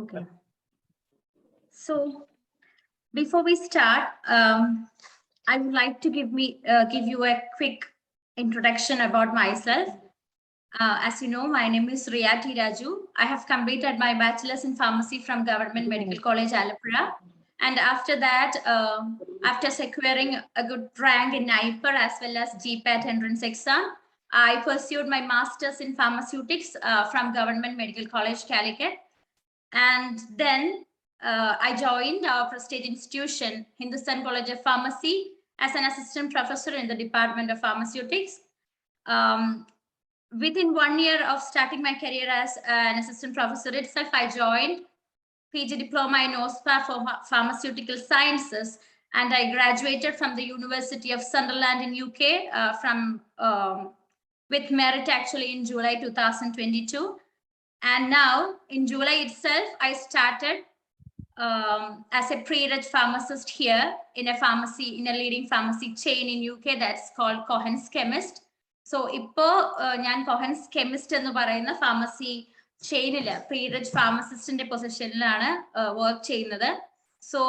Okay. So before we start, I would like to give you a quick introduction about myself. As you know, my name is Riya T. Raju. I have completed my bachelor's in pharmacy from Government Medical College, Alappuzha. And after that, after securing a good rank in NIPER as well as GPAT entrance exam, I pursued my master's in pharmaceutics from Government Medical College, Calicut. And then I joined our prestige institution, Hindustan College of Pharmacy, as an assistant professor in the Department of Pharmaceutics. Within 1 year of starting my career as an assistant professor itself, I joined PG diploma in OSPA for pharmaceutical sciences, and I graduated from the University of Sunderland in UK with merit actually in July 2022. And now in July itself, I started as a pre-reg pharmacist here in a pharmacy, in a leading pharmacy chain in UK that's called Cohen's Chemist. So ipo njan Cohen's Chemist ennu parayunna pharmacy chainil pre-reg pharmacist inde positionilana work cheyyunnathu. So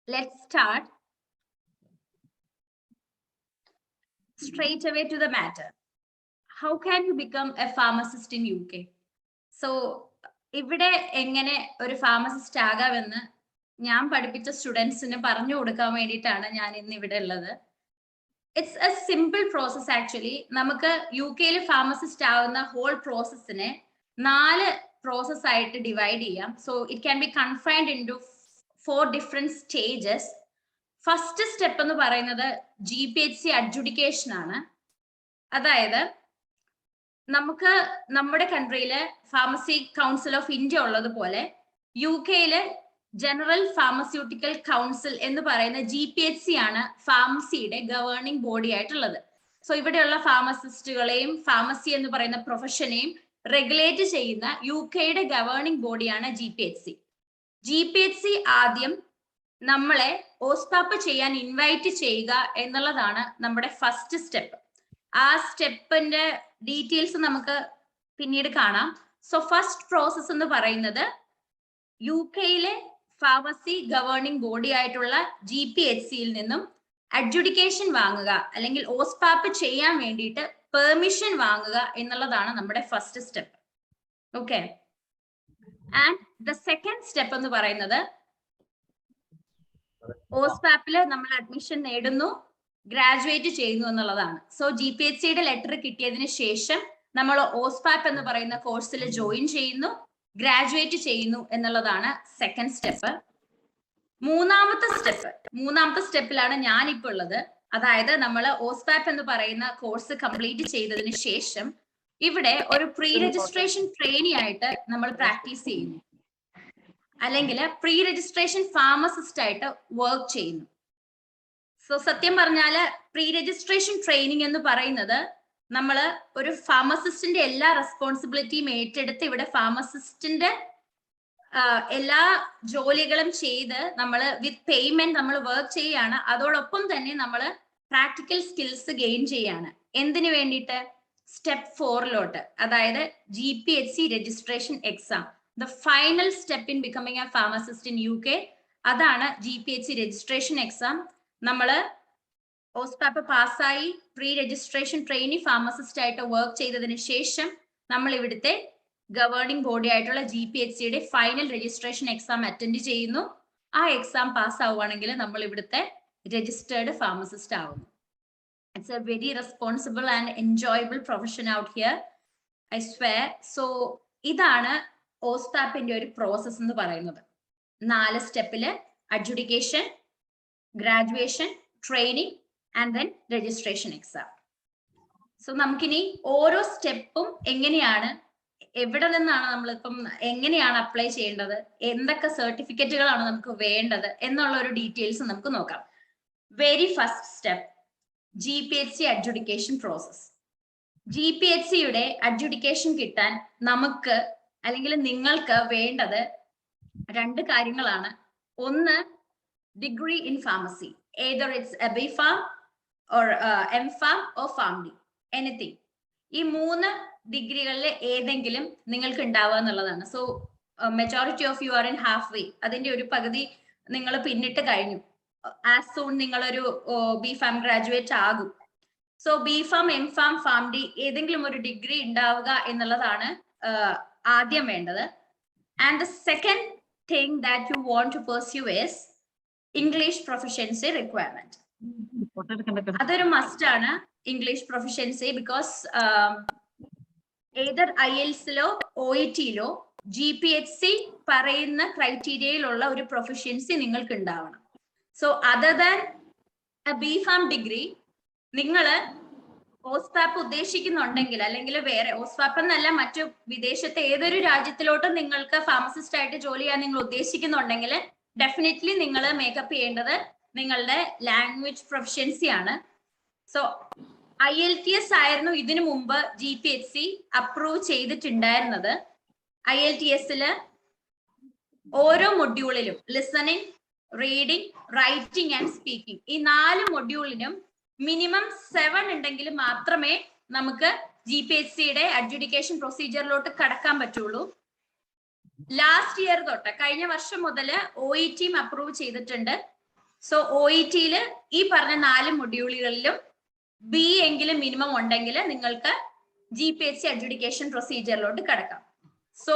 let's start straight away to the matter. How can you become a pharmacist in UK? So ഇവിടെ എങ്ങനെ ഒരു pharmacist ആകാമെന്ന് ഞാൻ പഠിപ്പിച്ച സ്റ്റുഡൻസിന് പറഞ്ഞു കൊടുക്കാൻ വേണ്ടിയിട്ടാണ് ഞാൻ ഇന്ന് ഇവിടെ ഉള്ളത്. It's a simple process actually. നമുക്ക് UK ഫാർമസിസ്റ്റ് ആവുന്ന ഹോൾ പ്രോസസ്സിനെ 4 പ്രോസസ് ആയിട്ട് ഡിവൈഡ് ചെയ്യാം. So it can be confined into 4 different stages. First step എന്ന് പറയുന്നത് GPHC അഡ്ജുഡിക്കേഷൻ ആണ്. അതായത് നമുക്ക് നമ്മുടെ കൺട്രിയില് ഫാർമസി കൗൺസിൽ ഓഫ് ഇന്ത്യ ഉള്ളതുപോലെ UK ജനറൽ ഫാർമസ്യൂട്ടിക്കൽ കൗൺസിൽ എന്ന് പറയുന്ന GPHC ആണ് ഫാർമസിയുടെ ഗവേണിംഗ് ബോഡി ആയിട്ടുള്ളത്. സോ ഇവിടെയുള്ള ഫാർമസിസ്റ്റുകളെയും ഫാർമസി എന്ന് പറയുന്ന പ്രൊഫഷനെയും റെഗുലേറ്റ് ചെയ്യുന്ന UK ഗവേണിംഗ് ബോഡിയാണ് GPHC. GPHC ആദ്യം നമ്മളെ ഓസ്പാപ്പ് ചെയ്യാൻ ഇൻവൈറ്റ് ചെയ്യുക എന്നുള്ളതാണ് നമ്മുടെ ഫസ്റ്റ് സ്റ്റെപ്പ്. ആ സ്റ്റെപ്പിന്റെ ഡീറ്റെയിൽസ് നമുക്ക് പിന്നീട് കാണാം. സോ ഫസ്റ്റ് പ്രോസസ് എന്ന് പറയുന്നത് UK ഫാർമസി ഗവേണിംഗ് ബോഡി ആയിട്ടുള്ള GPHCയിൽ നിന്നും അഡ്ജുഡിക്കേഷൻ വാങ്ങുക അല്ലെങ്കിൽ ഓസ്പാപ്പ് ചെയ്യാൻ വേണ്ടിയിട്ട് പെർമിഷൻ വാങ്ങുക എന്നുള്ളതാണ് നമ്മുടെ first step. Okay. And the second step എന്ന് പറയുന്നത് ഓസ്പാപ്പില് നമ്മൾ അഡ്മിഷൻ നേടുന്നു, ഗ്രാജുവേറ്റ് ചെയ്യുന്നു എന്നുള്ളതാണ്. സോ GPHCയുടെ ലെറ്റർ കിട്ടിയതിന് ശേഷം നമ്മൾ ഓസ്പാപ്പ് എന്ന് പറയുന്ന കോഴ്സിൽ ജോയിൻ ചെയ്യുന്നു, ഗ്രാജുവേറ്റ് ചെയ്യുന്നു എന്നുള്ളതാണ് സെക്കൻഡ് സ്റ്റെപ്പ്. മൂന്നാമത്തെ സ്റ്റെപ്പിലാണ് ഞാനിപ്പോൾ ഉള്ളത്. അതായത് നമ്മൾ ഓസ്പാപ്പ് എന്ന് പറയുന്ന കോഴ്സ് കംപ്ലീറ്റ് ചെയ്തതിന് ശേഷം ഇവിടെ ഒരു പ്രീ രജിസ്ട്രേഷൻ ട്രെയിനി ആയിട്ട് നമ്മൾ പ്രാക്ടീസ് ചെയ്യുന്നു, അല്ലെങ്കിൽ പ്രീ രജിസ്ട്രേഷൻ ഫാർമസിസ്റ്റ് ആയിട്ട് വർക്ക് ചെയ്യുന്നു. സോ സത്യം പറഞ്ഞാല് പ്രീ രജിസ്ട്രേഷൻ ട്രെയിനിങ് എന്ന് പറയുന്നത് നമ്മൾ ഒരു ഫാർമസിസ്റ്റിന്റെ എല്ലാ റെസ്പോൺസിബിലിറ്റിയും ഏറ്റെടുത്ത് ഇവിടെ ഫാർമസിസ്റ്റിന്റെ എല്ലാ ജോലികളും ചെയ്ത് നമ്മൾ വിത്ത് പേയ്മെന്റ് നമ്മൾ വർക്ക് ചെയ്യാണ്. അതോടൊപ്പം തന്നെ നമ്മൾ പ്രാക്ടിക്കൽ സ്കിൽസ് ഗെയിൻ ചെയ്യാണ്. എന്തിനു വേണ്ടിയിട്ട്? സ്റ്റെപ്പ് 4 അതായത് GPHC registration exam, the final step in becoming A pharmacist in UK. അതാണ് GPHC രജിസ്ട്രേഷൻ എക്സാം. നമ്മള് ഓസ്പാപ്പ് പാസ്സായി പ്രീ രജിസ്ട്രേഷൻ ട്രെയിനി ഫാർമസിസ്റ്റ് ആയിട്ട് വർക്ക് ചെയ്തതിന് ശേഷം നമ്മൾ ഇവിടുത്തെ ഗവേണിംഗ് ബോഡി ആയിട്ടുള്ള GPHCയുടെ ഫൈനൽ രജിസ്ട്രേഷൻ എക്സാം അറ്റൻഡ് ചെയ്യുന്നു. ആ എക്സാം പാസ് ആവുകയാണെങ്കിൽ നമ്മൾ ഇവിടുത്തെ രജിസ്റ്റേർഡ് ഫാർമസിസ്റ്റ് ആവുന്നു. It's A very responsible and enjoyable profession out here, I swear. So ഇതാണ് ഓസ്പാപ്പിന്റെ ഒരു പ്രോസസ് എന്ന് പറയുന്നത്. 4 സ്റ്റെപ്പില് adjudication, graduation, training and then registration exam. So നമുക്കിനി ഓരോ സ്റ്റെപ്പും എങ്ങനെയാണ്, എവിടെ നിന്നാണ് നമ്മളിപ്പം എങ്ങനെയാണ് അപ്ലൈ ചെയ്യേണ്ടത്, എന്തൊക്കെ സർട്ടിഫിക്കറ്റുകളാണ് നമുക്ക് വേണ്ടത് എന്നുള്ള ഒരു ഡീറ്റെയിൽസ് നമുക്ക് നോക്കാം. Very first step GPHC adjudication process. GPHCയുടെ അഡ്ജുഡിക്കേഷൻ കിട്ടാൻ നമുക്ക് അല്ലെങ്കിൽ നിങ്ങൾക്ക് വേണ്ടത് 2 കാര്യങ്ങളാണ്. ഒന്ന്, degree in pharmacy, either it's a B.Pharm or M.Pharm or PharmD, anything. ഈ 3 ഡിഗ്രികളിൽ ഏതെങ്കിലും നിങ്ങൾക്ക് ഉണ്ടാവുക എന്നുള്ളതാണ്. So majority of you are in half way, അതിന്റെ ഒരു പകുതി നിങ്ങൾ പിന്നിട്ട് കഴിഞ്ഞു. ആസ് സൂൺ നിങ്ങളൊരു ബിഫാം ഗ്രാജുവേറ്റ് ആകും. So B Pharm, M Pharm, pharm D ഏതെങ്കിലും ഒരു ഡിഗ്രി ഉണ്ടാവുക എന്നുള്ളതാണ് ആദ്യം വേണ്ടത്. And the second thing that you want to pursue is English proficiency requirement. അതൊരു മസ്റ്റ് ആണ്, ഇംഗ്ലീഷ് പ്രൊഫഷ്യൻസി. ബിക്കോസ് ഏതർ IELTS-ലോ OET-ലോ GPHC പറയുന്ന ക്രൈറ്റീരിയയിലുള്ള ഒരു പ്രൊഫഷ്യൻസി നിങ്ങൾക്ക് ഉണ്ടാവണം. So other than B Pharm degree, നിങ്ങൾ ഓസ്പാപ്പ് ഉദ്ദേശിക്കുന്നുണ്ടെങ്കിൽ, അല്ലെങ്കിൽ വേറെ ഓസ്പാപ്പ് എന്നല്ല, മറ്റു വിദേശത്തെ ഏതൊരു രാജ്യത്തിലോട്ടും നിങ്ങൾക്ക് ഫാർമസിസ്റ്റ് ആയിട്ട് ജോലി ചെയ്യാൻ നിങ്ങൾ ഉദ്ദേശിക്കുന്നുണ്ടെങ്കിൽ ഡെഫിനറ്റ്ലി നിങ്ങൾ മേക്കപ്പ് ചെയ്യേണ്ടത് നിങ്ങളുടെ ലാംഗ്വേജ് പ്രൊഫഷ്യൻസി ആണ്. സോ IELTS ആയിരുന്നു ഇതിനു മുമ്പ് GPHC അപ്രൂവ് ചെയ്തിട്ടുണ്ടായിരുന്നത്. IELTS-ല് ഓരോ മൊഡ്യൂളിലും listening, reading, writing and speaking, ഈ 4 മൊഡ്യൂളിനും മിനിമം 7 ഉണ്ടെങ്കിൽ മാത്രമേ നമുക്ക് GPHC-യുടെ അഡ്ജുഡിക്കേഷൻ പ്രൊസീജിയറിലോട്ട് കടക്കാൻ പറ്റുള്ളൂ. ലാസ്റ്റ് ഇയർ തൊട്ട്, കഴിഞ്ഞ വർഷം മുതൽ OET അപ്രൂവ് ചെയ്തിട്ടുണ്ട്. സോ OET-ല് ഈ പറഞ്ഞ 4 മൊഡ്യൂളുകളിലും B എങ്കിലും മിനിമം ഉണ്ടെങ്കിൽ നിങ്ങൾക്ക് GPHC അഡ്ജുഡിക്കേഷൻ പ്രൊസീജിയറിലോട്ട് കടക്കാം. സോ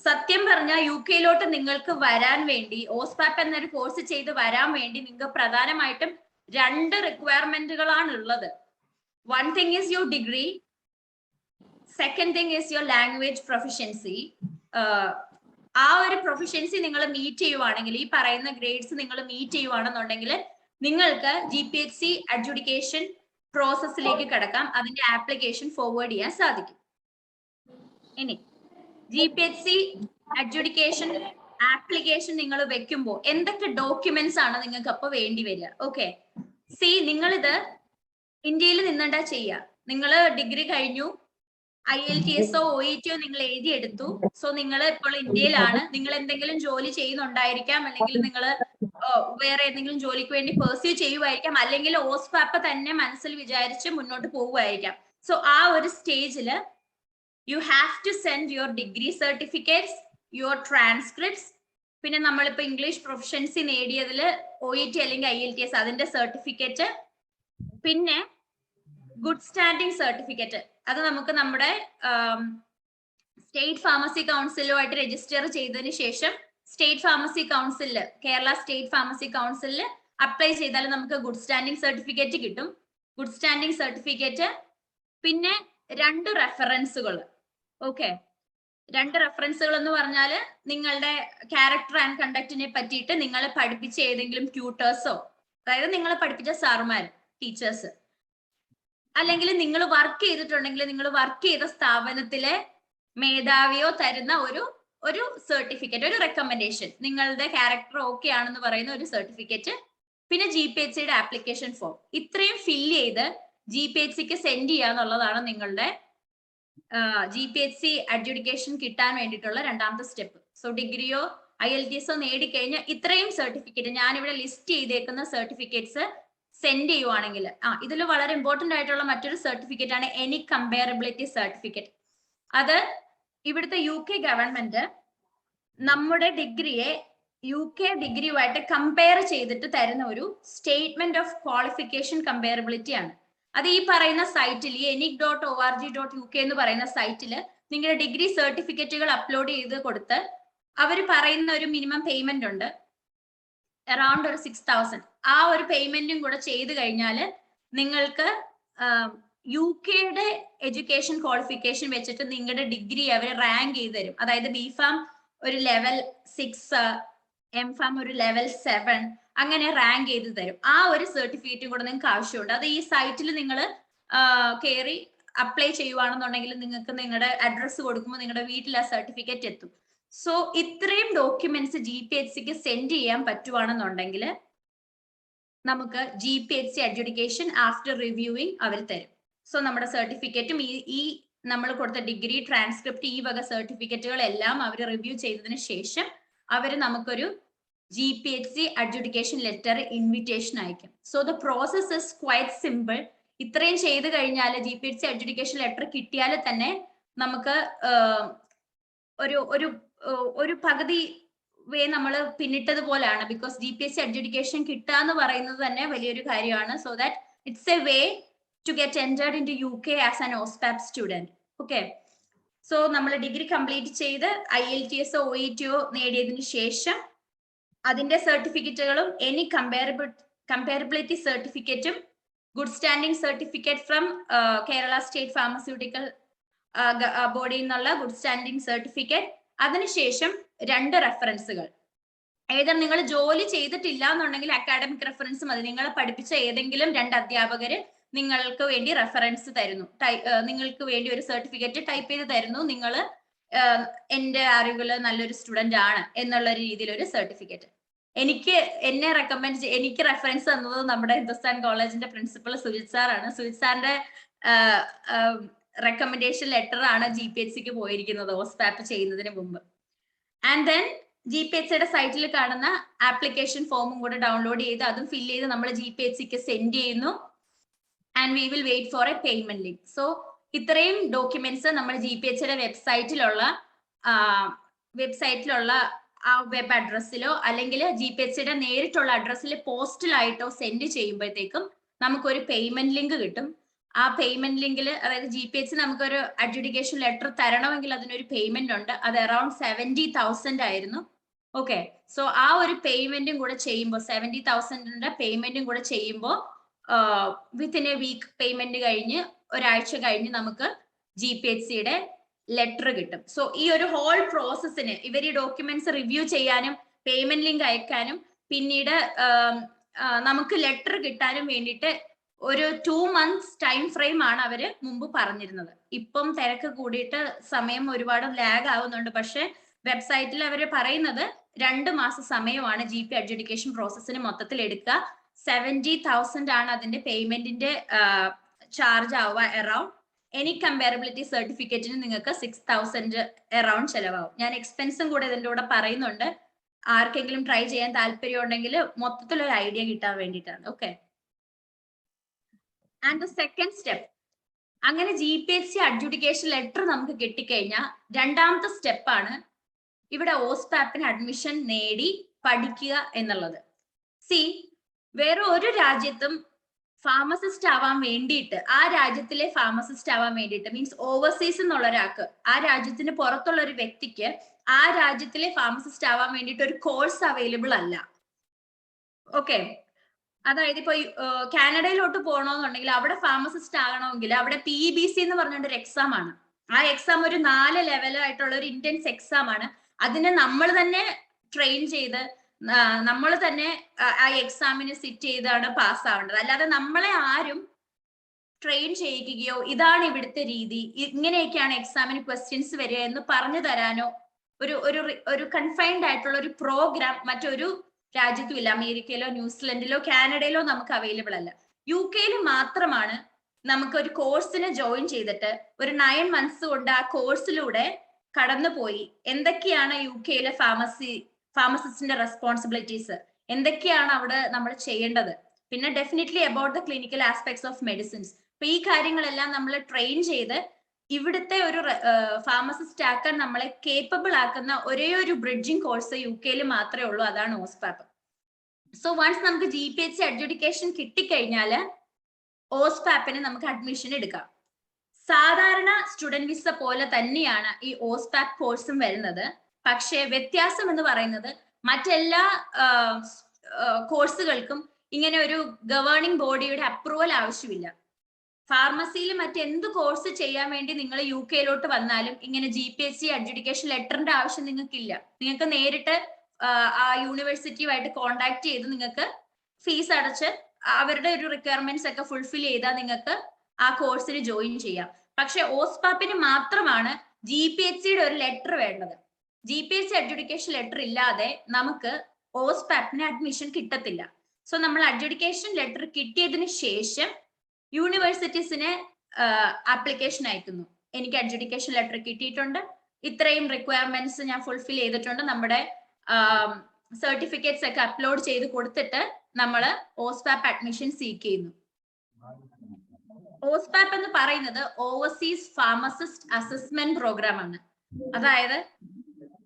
സത്യം പറഞ്ഞാൽ UK-ലോട്ട് നിങ്ങൾക്ക് വരാൻ വേണ്ടി, ഓസ്പാപ്പ് എന്നൊരു കോഴ്സ് ചെയ്ത് വരാൻ വേണ്ടി നിങ്ങൾക്ക് പ്രധാനമായിട്ടും 2 റിക്വയർമെന്റുകളാണ് ഉള്ളത്. One thing is your degree, second thing is your language proficiency. ആ ഒരു പ്രൊഫഷ്യൻസി നിങ്ങൾ മീറ്റ് ചെയ്യുവാണെങ്കിൽ, ഈ പറയുന്ന ഗ്രേഡ്സ് നിങ്ങൾ മീറ്റ് ചെയ്യുവാണെന്നുണ്ടെങ്കിൽ നിങ്ങൾക്ക് GPHC അഡ്ജുഡിക്കേഷൻ പ്രോസസ്സിലേക്ക് കടക്കാം, അതിന്റെ ആപ്ലിക്കേഷൻ ഫോർവേഡ് ചെയ്യാൻ സാധിക്കും. ഇനി GPHC അഡ്ജുഡിക്കേഷൻ ആപ്ലിക്കേഷൻ നിങ്ങൾ വെക്കുമ്പോൾ എന്തൊക്കെ ഡോക്യുമെന്റ്സ് ആണ് നിങ്ങൾക്ക് അപ്പൊ വേണ്ടി വരിക? ഓക്കെ, നിങ്ങളിത് ഇന്ത്യയിൽ നിന്നുണ്ടാ ചെയ്യുക. നിങ്ങൾ ഡിഗ്രി കഴിഞ്ഞു, IELTS-ഓ OET-ഓ നിങ്ങൾ എഴുതിയെടുത്തു. സോ നിങ്ങൾ ഇപ്പോൾ ഇന്ത്യയിലാണ്, നിങ്ങൾ എന്തെങ്കിലും ജോലി ചെയ്യുന്നുണ്ടായിരിക്കാം, അല്ലെങ്കിൽ നിങ്ങൾ വേറെ ഏതെങ്കിലും ജോലിക്ക് വേണ്ടി പെർസ്യൂ ചെയ്യുമായിരിക്കാം, അല്ലെങ്കിൽ ഓസ്പാപ്പ് തന്നെ മനസ്സിൽ വിചാരിച്ച് മുന്നോട്ട് പോകുമായിരിക്കാം. സോ ആ ഒരു സ്റ്റേജില് you have to send your degree certificates, your transcripts, പിന്നെ നമ്മളിപ്പോ ഇംഗ്ലീഷ് പ്രൊഫഷ്യൻസി നേടിയതിൽ OET അല്ലെങ്കിൽ IELTS അതിന്റെ സർട്ടിഫിക്കറ്റ്, പിന്നെ ഗുഡ് സ്റ്റാൻഡിംഗ് സർട്ടിഫിക്കറ്റ്. അത് നമുക്ക് നമ്മുടെ സ്റ്റേറ്റ് ഫാർമസി കൗൺസിലുമായിട്ട് രജിസ്റ്റർ ചെയ്തതിന് ശേഷം സ്റ്റേറ്റ് ഫാർമസി കൗൺസിലില്, കേരള സ്റ്റേറ്റ് ഫാർമസി കൗൺസിലില് അപ്ലൈ ചെയ്താൽ നമുക്ക് ഗുഡ് സ്റ്റാൻഡിംഗ് സർട്ടിഫിക്കറ്റ് കിട്ടും. ഗുഡ് സ്റ്റാൻഡിംഗ് സർട്ടിഫിക്കറ്റ്, പിന്നെ 2 റെഫറൻസുകൾ. ഓക്കെ, 2 റെഫറൻസുകൾ എന്ന് പറഞ്ഞാൽ നിങ്ങളുടെ ക്യാരക്ടർ ആൻഡ് കണ്ടക്റ്റിനെ പറ്റിയിട്ട് നിങ്ങളെ പഠിപ്പിച്ച ഏതെങ്കിലും ട്യൂട്ടേഴ്സോ, അതായത് നിങ്ങളെ പഠിപ്പിച്ച സാറുമാർ, ടീച്ചേഴ്സ്, അല്ലെങ്കിൽ നിങ്ങൾ വർക്ക് ചെയ്തിട്ടുണ്ടെങ്കിൽ നിങ്ങൾ വർക്ക് ചെയ്ത സ്ഥാപനത്തിലെ മേധാവിയോ തരുന്ന ഒരു സർട്ടിഫിക്കറ്റ്, ഒരു റെക്കമെൻഡേഷൻ, നിങ്ങളുടെ ക്യാരക്ടർ ഓക്കെ ആണെന്ന് പറയുന്ന ഒരു സർട്ടിഫിക്കറ്റ്, പിന്നെ GPHC-യുടെ ആപ്ലിക്കേഷൻ ഫോം. ഇത്രയും ഫില്ല് ചെയ്ത് GPHC-ക്ക് സെൻഡ് ചെയ്യാന്നുള്ളതാണ് നിങ്ങളുടെ GPHC അഡ്ജുഡിക്കേഷൻ കിട്ടാൻ വേണ്ടിയിട്ടുള്ള 2ാമത്തെ സ്റ്റെപ്പ്. സോ ഡിഗ്രിയോ IELTS-ഓ നേടിക്കഴിഞ്ഞാൽ ഇത്രയും സർട്ടിഫിക്കറ്റ്, ഞാനിവിടെ ലിസ്റ്റ് ചെയ്തേക്കുന്ന സർട്ടിഫിക്കറ്റ്സ് സെൻഡ് ചെയ്യുവാണെങ്കിൽ, ഇതിൽ വളരെ ഇമ്പോർട്ടന്റ് ആയിട്ടുള്ള മറ്റൊരു സർട്ടിഫിക്കറ്റ് ആണ് എനി കമ്പയറബിലിറ്റി സർട്ടിഫിക്കറ്റ്. അത് ഇവിടുത്തെ UK ഗവൺമെന്റ് നമ്മുടെ ഡിഗ്രിയെ UK ഡിഗ്രിയുമായിട്ട് കമ്പയർ ചെയ്തിട്ട് തരുന്ന ഒരു സ്റ്റേറ്റ്മെന്റ് ഓഫ് ക്വാളിഫിക്കേഷൻ കമ്പയറബിലിറ്റി ആണ്. അത് ഈ പറയുന്ന സൈറ്റിൽ, ഈ enic.org.uk എന്ന് പറയുന്ന സൈറ്റിൽ നിങ്ങളുടെ ഡിഗ്രി സർട്ടിഫിക്കറ്റുകൾ അപ്ലോഡ് ചെയ്ത് കൊടുത്ത് അവർ പറയുന്ന ഒരു മിനിമം പേയ്മെന്റ് ഉണ്ട്, അറൌണ്ട് ഒരു 6,000. ആ ഒരു പേയ്മെന്റും കൂടെ ചെയ്ത് കഴിഞ്ഞാൽ നിങ്ങൾക്ക് UK-യുടെ എഡ്യൂക്കേഷൻ ക്വാളിഫിക്കേഷൻ വെച്ചിട്ട് നിങ്ങളുടെ ഡിഗ്രി അവർ റാങ്ക് ചെയ്ത് തരും. അതായത് ബിഫാം ഒരു ലെവൽ 6, എംഫാം ഒരു ലെവൽ 7, അങ്ങനെ റാങ്ക് ചെയ്ത് തരും. ആ ഒരു സർട്ടിഫിക്കറ്റും കൂടെ നിങ്ങൾക്ക് ആവശ്യമുണ്ട്. അത് ഈ സൈറ്റിൽ നിങ്ങൾ കയറി അപ്ലൈ ചെയ്യുവാണെന്നുണ്ടെങ്കിൽ നിങ്ങൾക്ക് നിങ്ങളുടെ അഡ്രസ്സ് കൊടുക്കുമ്പോൾ നിങ്ങളുടെ വീട്ടിൽ ആ സർട്ടിഫിക്കറ്റ് എത്തും. സോ ഇത്രയും ഡോക്യുമെന്റ്സ് GPHC-ക്ക് സെൻഡ് ചെയ്യാൻ പറ്റുവാണെന്നുണ്ടെങ്കിൽ നമുക്ക് GPHC അഡ്ജുഡിക്കേഷൻ ആഫ്റ്റർ റിവ്യൂവിങ് അവർ തരും. സോ നമ്മുടെ സർട്ടിഫിക്കറ്റും ഈ നമ്മൾ കൊടുത്ത ഡിഗ്രി, ട്രാൻസ്ക്രിപ്റ്റ്, ഈ വക സർട്ടിഫിക്കറ്റുകളെല്ലാം അവർ റിവ്യൂ ചെയ്തതിന് ശേഷം അവർ നമുക്കൊരു GPHC അഡ്ജുഡിക്കേഷൻ ലെറ്റർ, ഇൻവിറ്റേഷൻ അയക്കും. So the process is quite simple. ഇത്രയും ചെയ്ത് കഴിഞ്ഞാൽ GPHC അഡ്ജുഡിക്കേഷൻ ലെറ്റർ കിട്ടിയാൽ തന്നെ നമുക്ക് ഒരു ഒരു പകുതി വേ നമ്മൾ പിന്നിട്ടതുപോലെയാണ്. ബിക്കോസ് GPSC അഡ്ജുഡിക്കേഷൻ കിട്ടുക എന്ന് പറയുന്നത് തന്നെ വലിയൊരു കാര്യമാണ്. So that it's a way to get entered into UK as an OSPAP student. Okay, so നമ്മൾ ഡിഗ്രി കംപ്ലീറ്റ് ചെയ്ത് IELTS OET നേടിയതിനു ശേഷം അതിന്റെ സർട്ടിഫിക്കറ്റുകളും എനി കമ്പാരബിലിറ്റി സർട്ടിഫിക്കറ്റും good standing certificate from Kerala state pharmaceutical ബോഡിയിൽ നിന്നുള്ള ഗുഡ് സ്റ്റാൻഡിംഗ് സർട്ടിഫിക്കറ്റ്, അതിനുശേഷം 2 റെഫറൻസുകൾ. ഏതാ നിങ്ങൾ ജോലി ചെയ്തിട്ടില്ല എന്നുണ്ടെങ്കിൽ അക്കാഡമിക് റെഫറൻസ് മതി. നിങ്ങളെ പഠിപ്പിച്ച ഏതെങ്കിലും 2 അധ്യാപകര് നിങ്ങൾക്ക് വേണ്ടി റെഫറൻസ് തരുന്നു, നിങ്ങൾക്ക് വേണ്ടി ഒരു സർട്ടിഫിക്കറ്റ് ടൈപ്പ് ചെയ്ത് തരുന്നു, നിങ്ങൾ എന്റെ അറിവില് നല്ലൊരു സ്റ്റുഡന്റ് ആണ് എന്നുള്ള രീതിയിൽ ഒരു സർട്ടിഫിക്കറ്റ്. എനിക്ക് റെഫറൻസ് തന്നത് നമ്മുടെ ഹിന്ദുസ്ഥാൻ കോളേജിന്റെ പ്രിൻസിപ്പൽ സുജിത് സാറാണ്. സുജിത് സാറിന്റെ റെക്കമെൻഡേഷൻ ലെറ്റർ ആണ് GPSCക്ക് പോയിരിക്കുന്നത് OSPAP ചെയ്യുന്നതിന് മുമ്പ്. ആൻഡ് ദെൻ GPSCയുടെ സൈറ്റിൽ കാണുന്ന ആപ്ലിക്കേഷൻ ഫോമും കൂടെ ഡൗൺലോഡ് ചെയ്ത് അതും ഫിൽ ചെയ്ത് നമ്മൾ GPSCക്ക് സെൻഡ് ചെയ്യുന്നു. And we will wait for a payment link. So ഇത്രയും ഡോക്യുമെന്റ്സ് നമ്മൾ GPSCയുടെ വെബ്സൈറ്റിലുള്ള ആ വെബ് അഡ്രസ്സിലോ അല്ലെങ്കിൽ GPSCയുടെ നേരിട്ടുള്ള അഡ്രസ്സിൽ പോസ്റ്റലായിട്ടോ സെൻഡ് ചെയ്യുമ്പോഴത്തേക്കും നമുക്കൊരു പേയ്മെന്റ് ലിങ്ക് കിട്ടും. ആ പേയ്മെന്റ് ലിങ്കിൽ, അതായത് GPSC നമുക്കൊരു അഡ്ജുഡിക്കേഷൻ ലെറ്റർ തരണമെങ്കിൽ അതിനൊരു പേയ്മെന്റ് ഉണ്ട്. അത് അറൌണ്ട് 70,000 ആയിരുന്നു. ഓക്കെ, സോ ആ ഒരു പേയ്മെന്റും കൂടെ ചെയ്യുമ്പോൾ 70,000 പേയ്മെന്റും കൂടെ ചെയ്യുമ്പോൾ വിത്തിൻ എ വീക്ക് പേയ്മെന്റ് കഴിഞ്ഞ് ഒരാഴ്ച കഴിഞ്ഞ് നമുക്ക് GPSCയുടെ ലെറ്റർ കിട്ടും. സോ ഈ ഒരു ഹോൾ പ്രോസസ്സിന് ഇവർ ഈ ഡോക്യുമെന്റ്സ് റിവ്യൂ ചെയ്യാനും പേയ്മെന്റ് ലിങ്ക് അയക്കാനും പിന്നീട് നമുക്ക് ലെറ്റർ കിട്ടാനും വേണ്ടിയിട്ട് ഒരു 2 months ടൈം ഫ്രെയിം ആണ് അവര് മുമ്പ് പറഞ്ഞിരുന്നത്. ഇപ്പം തിരക്ക് കൂടിയിട്ട് സമയം ഒരുപാട് ലാഗ് ആവുന്നുണ്ട്. പക്ഷെ വെബ്സൈറ്റിൽ അവര് പറയുന്നത് 2 മാസം സമയമാണ് GP അഡ്ജുഡിക്കേഷൻ പ്രോസസ്സിന് മൊത്തത്തിൽ എടുക്കുക. 70,000 ആണ് അതിന്റെ പേയ്മെന്റിന്റെ ചാർജ് ആവുക അറൌണ്ട്. എനി കമ്പാരബിലിറ്റി സർട്ടിഫിക്കറ്റിന് നിങ്ങൾക്ക് 6,000 അറൌണ്ട് ചെലവാകും. ഞാൻ എക്സ്പെൻസും കൂടെ ഇതിന്റെ കൂടെ പറയുന്നുണ്ട്. ആർക്കെങ്കിലും ട്രൈ ചെയ്യാൻ താല്പര്യം ഉണ്ടെങ്കിൽ മൊത്തത്തിലൊരു ഐഡിയ കിട്ടാൻ വേണ്ടിയിട്ടാണ്. Okay, and the second step, അങ്ങനെ GPSC അഡ്ജുഡിക്കേഷൻ ലെറ്റർ നമുക്ക് കിട്ടിക്കഴിഞ്ഞാൽ രണ്ടാമത്തെ സ്റ്റെപ്പാണ് ഇവിടെ OSPAPന് അഡ്മിഷൻ നേടി പഠിക്കുക എന്നുള്ളത്. വേറെ ഒരു രാജ്യത്തും ഫാർമസിസ്റ്റ് ആവാൻ വേണ്ടിയിട്ട്, ആ രാജ്യത്തിലെ ഫാർമസിസ്റ്റ് ആവാൻ വേണ്ടിയിട്ട്, മീൻസ് ഓവർസീസ് എന്നുള്ള ഒരാൾക്ക്, ആ രാജ്യത്തിന് പുറത്തുള്ള ഒരു വ്യക്തിക്ക് ആ രാജ്യത്തിലെ ഫാർമസിസ്റ്റ് ആവാൻ വേണ്ടിയിട്ട് ഒരു കോഴ്സ് അവൈലബിൾ അല്ല. ഓക്കെ, അതായത് ഇപ്പൊ കാനഡയിലോട്ട് പോകണമെന്നുണ്ടെങ്കിൽ അവിടെ ഫാർമസിസ്റ്റ് ആകണമെങ്കിൽ അവിടെ PEBC എന്ന് പറഞ്ഞുകൊണ്ട് ഒരു എക്സാം ആണ്. ആ എക്സാം ഒരു 4 ലെവലായിട്ടുള്ള ഒരു ഇന്റൻസ് എക്സാം ആണ്. അതിനെ നമ്മൾ തന്നെ ട്രെയിൻ ചെയ്ത് നമ്മൾ തന്നെ ആ എക്സാമിന് സിറ്റ് ചെയ്താണ് പാസ് ആവേണ്ടത്. അല്ലാതെ നമ്മളെ ആരും ട്രെയിൻ ചെയ്യിക്കുകയോ ഇതാണ് ഇവിടുത്തെ രീതി, ഇങ്ങനെയൊക്കെയാണ് എക്സാമിന് ക്വസ്റ്റ്യൻസ് വരിക എന്ന് പറഞ്ഞു തരാനോ ഒരു കൺഫൈൻഡ് ആയിട്ടുള്ള ഒരു പ്രോഗ്രാം മറ്റൊരു രാജ്യത്തും ഇല്ല. അമേരിക്കയിലോ ന്യൂസിലൻഡിലോ കാനഡയിലോ നമുക്ക് അവൈലബിൾ അല്ല. UK മാത്രമാണ് നമുക്ക് ഒരു കോഴ്സിന് ജോയിൻ ചെയ്തിട്ട് ഒരു 9 months കൊണ്ട് ആ കോഴ്സിലൂടെ കടന്നുപോയി എന്തൊക്കെയാണ് UK ഫാർമസിസ്റ്റിന്റെ റെസ്പോൺസിബിലിറ്റീസ്, എന്തൊക്കെയാണ് അവിടെ നമ്മൾ ചെയ്യേണ്ടത്, പിന്നെ definitely about the clinical aspects of medicines. അപ്പൊ ഈ കാര്യങ്ങളെല്ലാം നമ്മൾ ട്രെയിൻ ചെയ്ത് ഇവിടുത്തെ ഒരു ഫാർമസിസ്റ്റ് ആക്കാൻ നമ്മളെ കേപ്പബിൾ ആക്കുന്ന ഒരേ ഒരു ബ്രിഡ്ജിങ് കോഴ്സ് UK മാത്രമേ ഉള്ളൂ, അതാണ് OSPAP. സോ വൺസ് നമുക്ക് GPSC അഡ്ജുഡിക്കേഷൻ കിട്ടിക്കഴിഞ്ഞാല് OSPAPന് നമുക്ക് അഡ്മിഷൻ എടുക്കാം. സാധാരണ സ്റ്റുഡന്റ് വിസ പോലെ തന്നെയാണ് ഈ OSPAP കോഴ്സും വരുന്നത്. പക്ഷേ വ്യത്യാസം എന്ന് പറയുന്നത് മറ്റെല്ലാ കോഴ്സുകൾക്കും ഇങ്ങനെ ഒരു ഗവേണിംഗ് ബോഡിയുടെ അപ്രൂവൽ ആവശ്യമില്ല. ഫാർമസിയിൽ മറ്റെന്ത് കോഴ്സ് ചെയ്യാൻ വേണ്ടി നിങ്ങൾ UK വന്നാലും ഇങ്ങനെ GPSC അഡ്ജുഡിക്കേഷൻ ലെറ്ററിന്റെ ആവശ്യം നിങ്ങൾക്കില്ല. നിങ്ങൾക്ക് നേരിട്ട് ആ യൂണിവേഴ്സിറ്റിയുമായിട്ട് കോണ്ടാക്ട് ചെയ്ത് നിങ്ങൾക്ക് ഫീസ് അടച്ച് അവരുടെ ഒരു റിക്വയർമെന്റ്സ് ഒക്കെ ഫുൾഫിൽ ചെയ്താൽ നിങ്ങൾക്ക് ആ കോഴ്സിന് ജോയിൻ ചെയ്യാം. പക്ഷെ OSPAPന് മാത്രമാണ് GPSCയുടെ ഒരു ലെറ്റർ വേണ്ടത്. GPSC അഡ്ജുഡിക്കേഷൻ ലെറ്റർ ഇല്ലാതെ നമുക്ക് OSPAPന് അഡ്മിഷൻ കിട്ടത്തില്ല. സോ നമ്മൾ അഡ്ജുഡിക്കേഷൻ ലെറ്റർ കിട്ടിയതിന് ശേഷം യൂണിവേഴ്സിറ്റീസിന് ആപ്ലിക്കേഷൻ അയക്കുന്നു. എനിക്ക് അഡ്ജുഡിക്കേഷൻ ലെറ്റർ കിട്ടിയിട്ടുണ്ട്, ഇത്രയും റിക്വയർമെന്റ്സ് ഞാൻ ഫുൾഫിൽ ചെയ്തിട്ടുണ്ട്, നമ്മുടെ സർട്ടിഫിക്കറ്റ്സ് ഒക്കെ അപ്ലോഡ് ചെയ്ത് കൊടുത്തിട്ട് നമ്മൾ OSPAP അഡ്മിഷൻ സീക്ക് ചെയ്യുന്നു. OSPAP എന്ന് പറയുന്നത് ഓവർസീസ് ഫാർമസിസ്റ്റ് അസസ്മെന്റ് പ്രോഗ്രാം ആണ്. അതായത്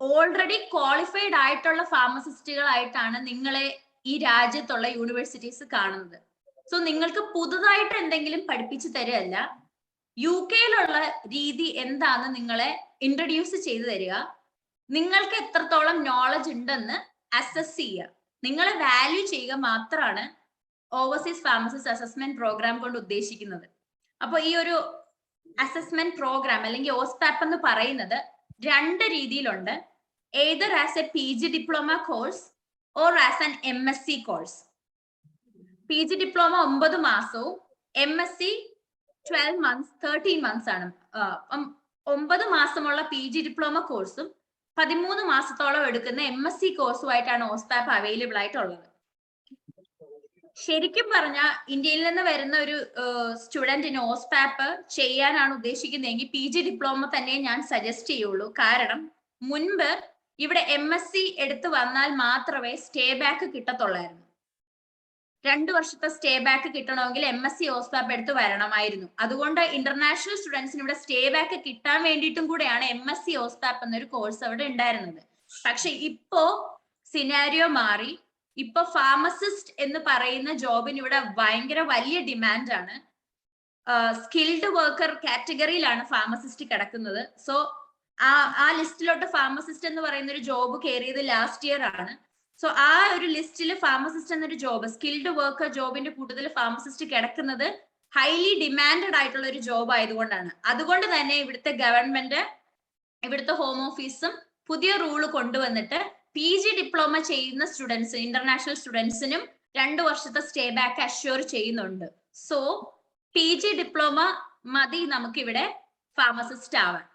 ഓൾറെഡി ക്വാളിഫൈഡ് ആയിട്ടുള്ള ഫാർമസിസ്റ്റുകളായിട്ടാണ് നിങ്ങളെ ഈ രാജ്യത്തുള്ള യൂണിവേഴ്സിറ്റീസ് കാണുന്നത്. സോ നിങ്ങൾക്ക് പുതുതായിട്ട് എന്തെങ്കിലും പഠിപ്പിച്ചു തരികയല്ല, UK-യിലുള്ള രീതി എന്താന്ന് നിങ്ങളെ ഇൻട്രൊഡ്യൂസ് ചെയ്തു തരിക, നിങ്ങൾക്ക് എത്രത്തോളം നോളജ് ഉണ്ടെന്ന് അസസ് ചെയ്യുക, നിങ്ങളെ വാല്യൂ ചെയ്യുക മാത്രമാണ് ഓവർസീസ് ഫാർമസിസ്റ്റ് അസസ്മെന്റ് പ്രോഗ്രാം കൊണ്ട് ഉദ്ദേശിക്കുന്നത്. അപ്പൊ ഈ ഒരു അസസ്മെന്റ് പ്രോഗ്രാം അല്ലെങ്കിൽ OSPAP എന്ന് പറയുന്നത് 2 രീതിയിലുണ്ട്. either as a PG diploma course or as an MSc course. PG diploma 9 മാസവും MSc 12 months 13 months ആണ്. 9 മാസമുള്ള PG ഡിപ്ലോമ കോഴ്സും 13 മാസത്തോളം എടുക്കുന്ന MSc കോഴ്സുമായിട്ടാണ് OSPAP അവൈലബിൾ ആയിട്ടുള്ളത്. ശരിക്കും പറഞ്ഞാൽ ഇന്ത്യയിൽ നിന്ന് വരുന്ന ഒരു സ്റ്റുഡന്റിന് OSPAP ചെയ്യാനാണ് ഉദ്ദേശിക്കുന്നതെങ്കിൽ PG ഡിപ്ലോമ തന്നെ ഞാൻ സജസ്റ്റ് ചെയ്യുള്ളൂ. കാരണം മുൻപ് ഇവിടെ MSc എടുത്ത് വന്നാൽ മാത്രമേ സ്റ്റേ ബാക്ക് കിട്ടത്തുള്ളായിരുന്നു. 2 വർഷത്തെ സ്റ്റേ ബാക്ക് കിട്ടണമെങ്കിൽ MSc OSPAP എടുത്ത് വരണമായിരുന്നു. അതുകൊണ്ട് ഇന്റർനാഷണൽ സ്റ്റുഡൻസിന് ഇവിടെ സ്റ്റേ ബാക്ക് കിട്ടാൻ വേണ്ടിയിട്ടും കൂടെയാണ് MSc OSPAP എന്നൊരു കോഴ്സ് അവിടെ ഉണ്ടായിരുന്നത്. പക്ഷെ ഇപ്പോ സിനാരിയോ മാറി. ഇപ്പൊ ഫാർമസിസ്റ്റ് എന്ന് പറയുന്ന ജോബിന് ഇവിടെ ഭയങ്കര വലിയ ഡിമാൻഡാണ്. സ്കിൽഡ് വർക്കർ കാറ്റഗറിയിലാണ് ഫാർമസിസ്റ്റ് കിടക്കുന്നത്. സോ ആ ലിസ്റ്റിലോട്ട് ഫാർമസിസ്റ്റ് എന്ന് പറയുന്ന ഒരു ജോബ് കയറിയത് ലാസ്റ്റ് ഇയർ ആണ്. സോ ആ ഒരു ലിസ്റ്റിൽ ഫാർമസിസ്റ്റ് എന്നൊരു ജോബ്, സ്കിൽഡ് വർക്കർ ജോബിന്റെ കൂട്ടത്തിൽ ഫാർമസിസ്റ്റ് കിടക്കുന്നത് ഹൈലി ഡിമാൻഡഡ് ആയിട്ടുള്ള ഒരു ജോബ് ആയതുകൊണ്ടാണ്. അതുകൊണ്ട് തന്നെ ഇവിടുത്തെ ഗവൺമെന്റ്, ഇവിടുത്തെ ഹോം ഓഫീസും പുതിയ റൂള് കൊണ്ടുവന്നിട്ട് PG ഡിപ്ലോമ ചെയ്യുന്ന സ്റ്റുഡൻസ്, ഇന്റർനാഷണൽ സ്റ്റുഡൻസിനും 2 വർഷത്തെ സ്റ്റേ ബാക്ക് അഷ്യൂർ ചെയ്യുന്നുണ്ട്. സോ PG ഡിപ്ലോമ മതി നമുക്കിവിടെ ഫാർമസിസ്റ്റ് ആവാൻ.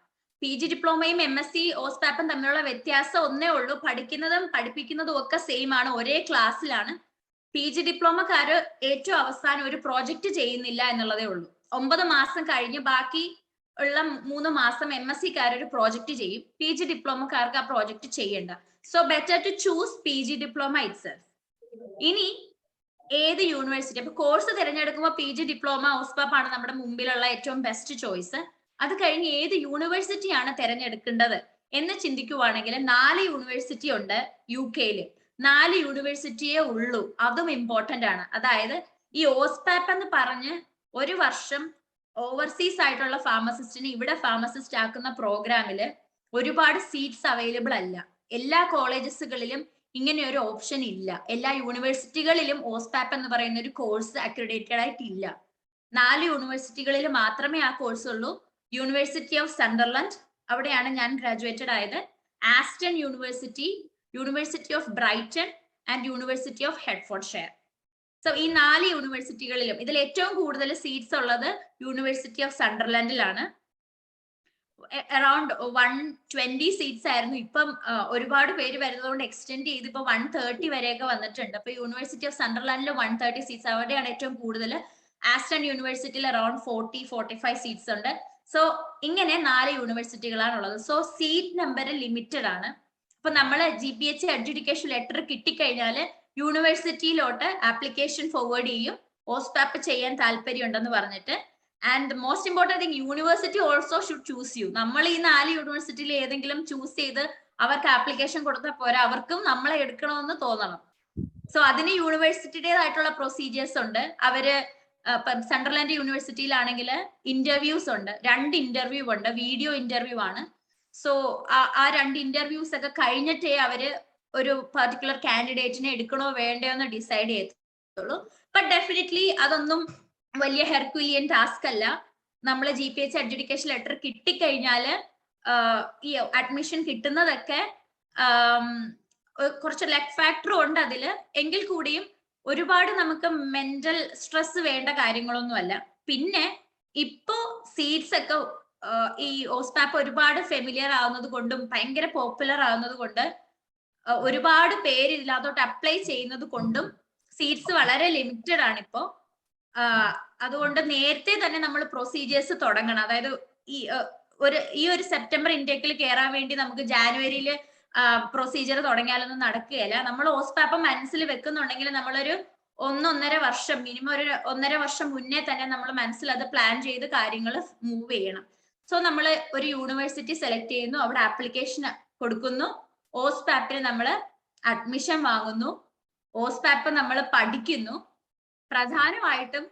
PG ഡിപ്ലോമയും MSc OSPAPും തമ്മിലുള്ള വ്യത്യാസം ഒന്നേ ഉള്ളൂ. പഠിക്കുന്നതും പഠിപ്പിക്കുന്നതും ഒക്കെ സെയിം ആണ്, ഒരേ ക്ലാസ്സിലാണ്. PG ഡിപ്ലോമക്കാര് ഏറ്റവും അവസാനം ഒരു പ്രോജക്റ്റ് ചെയ്യുന്നില്ല എന്നുള്ളതേ ഉള്ളൂ. 9 മാസം കഴിഞ്ഞ് ബാക്കി ഉള്ള 3 മാസം MScക്കാർ ഒരു പ്രോജക്റ്റ് ചെയ്യും. PG ഡിപ്ലോമക്കാർക്ക് ആ പ്രോജക്റ്റ് ചെയ്യണ്ട. So better to choose PG diploma itself. ഇനി ഏത് യൂണിവേഴ്സിറ്റി, അപ്പൊ കോഴ്സ് തിരഞ്ഞെടുക്കുമ്പോൾ PG ഡിപ്ലോമ OSPAP ആണ് നമ്മുടെ മുമ്പിലുള്ള ഏറ്റവും ബെസ്റ്റ് ചോയ്സ്. അത് കഴിഞ്ഞ് ഏത് യൂണിവേഴ്സിറ്റിയാണ് തിരഞ്ഞെടുക്കേണ്ടത് എന്ന് ചിന്തിക്കുവാണെങ്കിൽ 4 യൂണിവേഴ്സിറ്റി ഉണ്ട് UK-ല്. 4 യൂണിവേഴ്സിറ്റിയേ ഉള്ളൂ. അതും ഇമ്പോർട്ടന്റ് ആണ്. അതായത് ഈ OSPAP എന്ന് പറഞ്ഞ് 1 വർഷം ഓവർസീസ് ആയിട്ടുള്ള ഫാർമസിസ്റ്റിന് ഇവിടെ ഫാർമസിസ്റ്റ് ആക്കുന്ന പ്രോഗ്രാമില് ഒരുപാട് സീറ്റ്സ് അവൈലബിൾ അല്ല. എല്ലാ കോളേജസുകളിലും ഇങ്ങനെ ഒരു ഓപ്ഷൻ ഇല്ല. എല്ലാ യൂണിവേഴ്സിറ്റികളിലും OSPAP എന്ന് പറയുന്ന ഒരു കോഴ്സ് അക്രഡിറ്റഡ് ആയിട്ടില്ല. 4 യൂണിവേഴ്സിറ്റികളിൽ മാത്രമേ ആ കോഴ്സ് ഉള്ളൂ. യൂണിവേഴ്സിറ്റി ഓഫ് സണ്ടർലൻഡ്, അവിടെയാണ് ഞാൻ ഗ്രാജുവേറ്റഡ് ആയത്. Aston university, university of Brighton and university of Hertfordshire. So ഈ 4 യൂണിവേഴ്സിറ്റികളിലും ഇതിൽ ഏറ്റവും കൂടുതൽ സീറ്റ്സ് ഉള്ളത് യൂണിവേഴ്സിറ്റി ഓഫ് സണ്ടർലൻഡിലാണ്. അറൌണ്ട് 120 സീറ്റ്സ് ആയിരുന്നു. ഇപ്പം ഒരുപാട് പേര് വരുന്നതുകൊണ്ട് എക്സ്റ്റെൻഡ് ചെയ്ത് ഇപ്പൊ 130 വരെയൊക്കെ വന്നിട്ടുണ്ട്. അപ്പൊ യൂണിവേഴ്സിറ്റി ഓഫ് സണ്ടർലാൻഡിൽ 130 സീറ്റ്സ്, അവിടെയാണ് ഏറ്റവും കൂടുതൽ. ആസ്റ്റൺ യൂണിവേഴ്സിറ്റിയിൽ അറൌണ്ട് 40-45 സീറ്റ്സ് ഉണ്ട്. സോ ഇങ്ങനെ 4 യൂണിവേഴ്സിറ്റികളാണുള്ളത്. സോ സീറ്റ് നമ്പർ ലിമിറ്റഡ് ആണ്. അപ്പൊ നമ്മള് GPH അഡ്ജുഡിക്കേഷൻ ലെറ്റർ കിട്ടിക്കഴിഞ്ഞാല് യൂണിവേഴ്സിറ്റിയിലോട്ട് ആപ്ലിക്കേഷൻ ഫോർവേഡ് ചെയ്യും, OSPAP ചെയ്യാൻ താല്പര്യം ഉണ്ടെന്ന് പറഞ്ഞിട്ട്. And most important thing, university also should choose you. നമ്മൾ ഈ 4 യൂണിവേഴ്സിറ്റിയിൽ ഏതെങ്കിലും ചൂസ് ചെയ്ത് അവർക്ക് ആപ്ലിക്കേഷൻ കൊടുത്താൽ പോരാ, അവർക്കും നമ്മളെ എടുക്കണമെന്ന് തോന്നണം. സോ അതിന് യൂണിവേഴ്സിറ്റിയുടേതായിട്ടുള്ള പ്രൊസീജിയേഴ്സ് ഉണ്ട്. അവര് സണ്ടർലാൻഡ് യൂണിവേഴ്സിറ്റിയിലാണെങ്കിൽ ഇന്റർവ്യൂസ് ഉണ്ട്, 2 ഇന്റർവ്യൂ ഉണ്ട്, വീഡിയോ ഇന്റർവ്യൂ ആണ്. സോ ആ 2 ഇന്റർവ്യൂസ് ഒക്കെ കഴിഞ്ഞിട്ടേ അവര് ഒരു പർട്ടിക്കുലർ കാൻഡിഡേറ്റിനെ എടുക്കണോ വേണ്ടയോ എന്ന് ഡിസൈഡ് ചെയ്യത്തുള്ളൂ. ബട്ട് ഡെഫിനറ്റ്ലി അതൊന്നും വലിയ ഹെർക്കുലിയൻ ടാസ്ക് അല്ല. നമ്മൾ GPH അഡ്ജുഡിക്കേഷൻ ലെറ്റർ കിട്ടിക്കഴിഞ്ഞാല് ഈ അഡ്മിഷൻ കിട്ടുന്നതൊക്കെ കുറച്ച് ലക്ക് ഫാക്ടറും ഉണ്ട് അതില്. എങ്കിൽ കൂടിയും ഒരുപാട് നമുക്ക് മെന്റൽ സ്ട്രെസ് വേണ്ട കാര്യങ്ങളൊന്നും അല്ല. പിന്നെ ഇപ്പോ സീറ്റ്സ് ഒക്കെ ഈ OSPAP ഒരുപാട് ഫെമിലിയർ ആവുന്നത് കൊണ്ടും ഭയങ്കര പോപ്പുലർ ആവുന്നത് കൊണ്ട് ഒരുപാട് പേര് ഇതിനകത്തോട്ട് അപ്ലൈ ചെയ്യുന്നത് കൊണ്ടും സീറ്റ്സ് വളരെ ലിമിറ്റഡ് ആണ് ഇപ്പോ. അതുകൊണ്ട് നേരത്തെ തന്നെ നമ്മൾ പ്രൊസീജിയേഴ്സ് തുടങ്ങണം. അതായത് ഈ ഒരു സെപ്റ്റംബർ ഇൻടേക്കിൽ കയറാൻ വേണ്ടി നമുക്ക് ജാനുവരിയിൽ പ്രൊസീജിയർ തുടങ്ങിയാലൊന്നും നടക്കുകയില്ല. നമ്മൾ OSPAP മനസ്സിൽ വെക്കുന്നുണ്ടെങ്കിൽ നമ്മളൊരു 1-1.5 വർഷം, മിനിമം ഒരു 1.5 വർഷം മുന്നേ തന്നെ നമ്മൾ മനസ്സിൽ അത് പ്ലാൻ ചെയ്ത് കാര്യങ്ങൾ മൂവ് ചെയ്യണം. സോ നമ്മൾ ഒരു യൂണിവേഴ്സിറ്റി സെലക്ട് ചെയ്യുന്നു, അവിടെ ആപ്ലിക്കേഷൻ കൊടുക്കുന്നു. ഓസ്പാപ്പിൽ നമ്മൾ അഡ്മിഷൻ വാങ്ങുന്നു. ഓസ്പാപ്പ് നമ്മൾ പഠിക്കുന്നു. പ്രധാനമായിട്ടും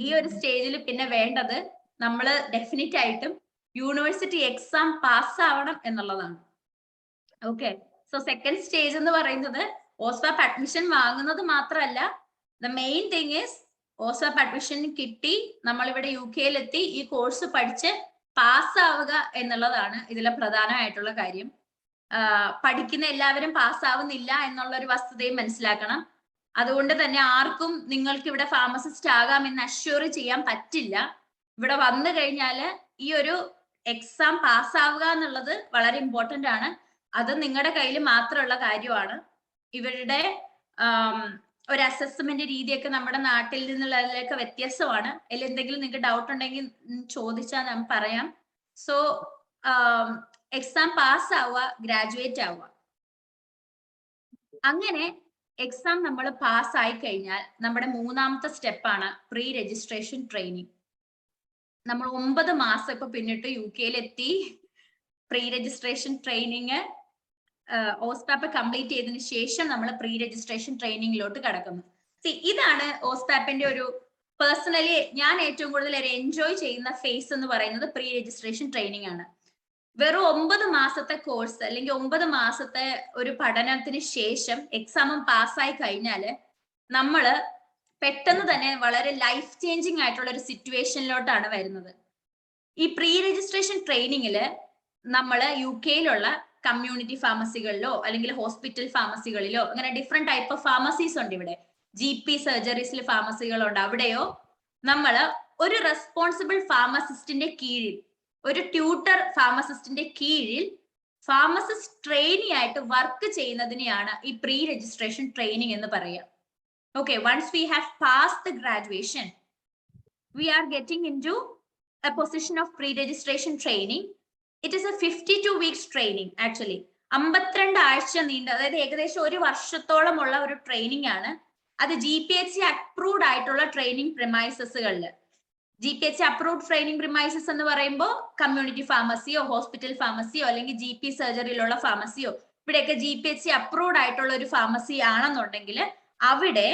ഈ ഒരു സ്റ്റേജിൽ പിന്നെ വേണ്ടത് നമ്മൾ ഡെഫിനറ്റ് ആയിട്ടും യൂണിവേഴ്സിറ്റി എക്സാം പാസ്സാവണം എന്നുള്ളതാണ്. ഓക്കെ, സോ സെക്കൻഡ് സ്റ്റേജ് എന്ന് പറയുന്നത് ഓസ്പാപ്പ് അഡ്മിഷൻ വാങ്ങുന്നത് മാത്രമല്ല, the main thing is OSPAP admission കിട്ടി, നമ്മളിവിടെ UK എത്തി, ഈ കോഴ്സ് പഠിച്ച് പാസ്സാവുക എന്നുള്ളതാണ് ഇതിലെ പ്രധാനമായിട്ടുള്ള കാര്യം. പഠിക്കുന്ന എല്ലാവരും പാസ്സാവുന്നില്ല എന്നുള്ള ഒരു വസ്തുതയും മനസ്സിലാക്കണം. അതുകൊണ്ട് തന്നെ ആർക്കും നിങ്ങൾക്ക് ഇവിടെ ഫാർമസിസ്റ്റ് ആകാമെന്ന് അഷ്യൂർ ചെയ്യാൻ പറ്റില്ല. ഇവിടെ വന്നു കഴിഞ്ഞാൽ ഈ ഒരു എക്സാം പാസ്സാവുക എന്നുള്ളത് വളരെ ഇമ്പോർട്ടന്റ് ആണ്. അത് നിങ്ങളുടെ കയ്യിൽ മാത്രമുള്ള കാര്യമാണ്. ഇവരുടെ ഒരു അസസ്മെന്റ് രീതിയൊക്കെ നമ്മുടെ നാട്ടിൽ നിന്നുള്ളതിലൊക്കെ വ്യത്യസ്തമാണ്. അതിൽ എന്തെങ്കിലും നിങ്ങൾക്ക് ഡൗട്ട് ഉണ്ടെങ്കിൽ ചോദിച്ചാൽ ഞാൻ പറയാം. സോ എക്സാം പാസ് ആവുക, ഗ്രാജുവേറ്റ് ആവുക. അങ്ങനെ എക്സാം നമ്മൾ പാസ് ആയി കഴിഞ്ഞാൽ നമ്മുടെ മൂന്നാമത്തെ സ്റ്റെപ്പാണ് പ്രീ രജിസ്ട്രേഷൻ ട്രെയിനിങ്. നമ്മൾ 9 മാസം ഇപ്പൊ പിന്നിട്ട് UK എത്തി. പ്രീ രജിസ്ട്രേഷൻ ട്രെയിനിങ് ഓസ്പാപ്പ് കംപ്ലീറ്റ് ചെയ്തതിനു ശേഷം നമ്മൾ പ്രീ രജിസ്ട്രേഷൻ ട്രെയിനിങ്ങിലോട്ട് കടക്കുന്നു. ഇതാണ് ഓസ്പാപ്പിന്റെ ഒരു പേഴ്സണലി ഞാൻ ഏറ്റവും കൂടുതൽ എൻജോയ് ചെയ്യുന്ന ഫേസ് എന്ന് പറയുന്നത് പ്രീ രജിസ്ട്രേഷൻ ട്രെയിനിങ് ആണ്. വെറും 9 മാസത്തെ കോഴ്സ് അല്ലെങ്കിൽ 9 മാസത്തെ ഒരു പഠനത്തിന് ശേഷം എക്സാമും പാസ്സായി കഴിഞ്ഞാല് നമ്മള് പെട്ടെന്ന് തന്നെ വളരെ ലൈഫ് ചേഞ്ചിങ് ആയിട്ടുള്ള ഒരു സിറ്റുവേഷനിലോട്ടാണ് വരുന്നത്. ഈ പ്രീ രജിസ്ട്രേഷൻ ട്രെയിനിങ്ങില് നമ്മള് UK കമ്മ്യൂണിറ്റി ഫാർമസികളിലോ അല്ലെങ്കിൽ ഹോസ്പിറ്റൽ ഫാർമസികളിലോ അങ്ങനെ ഡിഫറെന്റ് ടൈപ്പ് ഓഫ് ഫാർമസീസ് ഉണ്ട്. ഇവിടെ GP സർജറീസിൽ ഫാർമസികളുണ്ട്. അവിടെയോ നമ്മള് ഒരു റെസ്പോൺസിബിൾ ഫാർമസിസ്റ്റിന്റെ കീഴിൽ, ഒരു ട്യൂട്ടർ ഫാർമസിസ്റ്റിന്റെ കീഴിൽ ഫാർമസിസ്റ്റ് ട്രെയിനി ആയിട്ട് വർക്ക് ചെയ്യുന്നതിനെയാണ് ഈ പ്രീ രജിസ്ട്രേഷൻ ട്രെയിനിങ് എന്ന് പറയുക. Okay, once we have passed the graduation we are getting into a position of pre registration training. It is a 52 weeks training. Actually 52 ആഴ്ച നീണ്ട, അതായത് ഏകദേശം 1 വർഷത്തോളമുള്ള ഒരു ട്രെയിനിങ് ആണ്. അത് GPHC അപ്രൂവ്ഡ് ആയിട്ടുള്ള ട്രെയിനിങ് പ്രിമൈസസുകളിൽ. GPHC അപ്രൂവ്ഡ് ട്രെയിനിങ് പ്രിമൈസസ് എന്ന് പറയുമ്പോൾ കമ്മ്യൂണിറ്റി ഫാർമസിയോ ഹോസ്പിറ്റൽ ഫാർമസിയോ അല്ലെങ്കിൽ GP സർജറിയിലുള്ള ഫാർമസിയോ, ഇവിടെയൊക്കെ GPHC അപ്രൂവ്ഡ് ആയിട്ടുള്ള ഒരു ഫാർമസി ആണെന്നുണ്ടെങ്കിൽ അവിടെ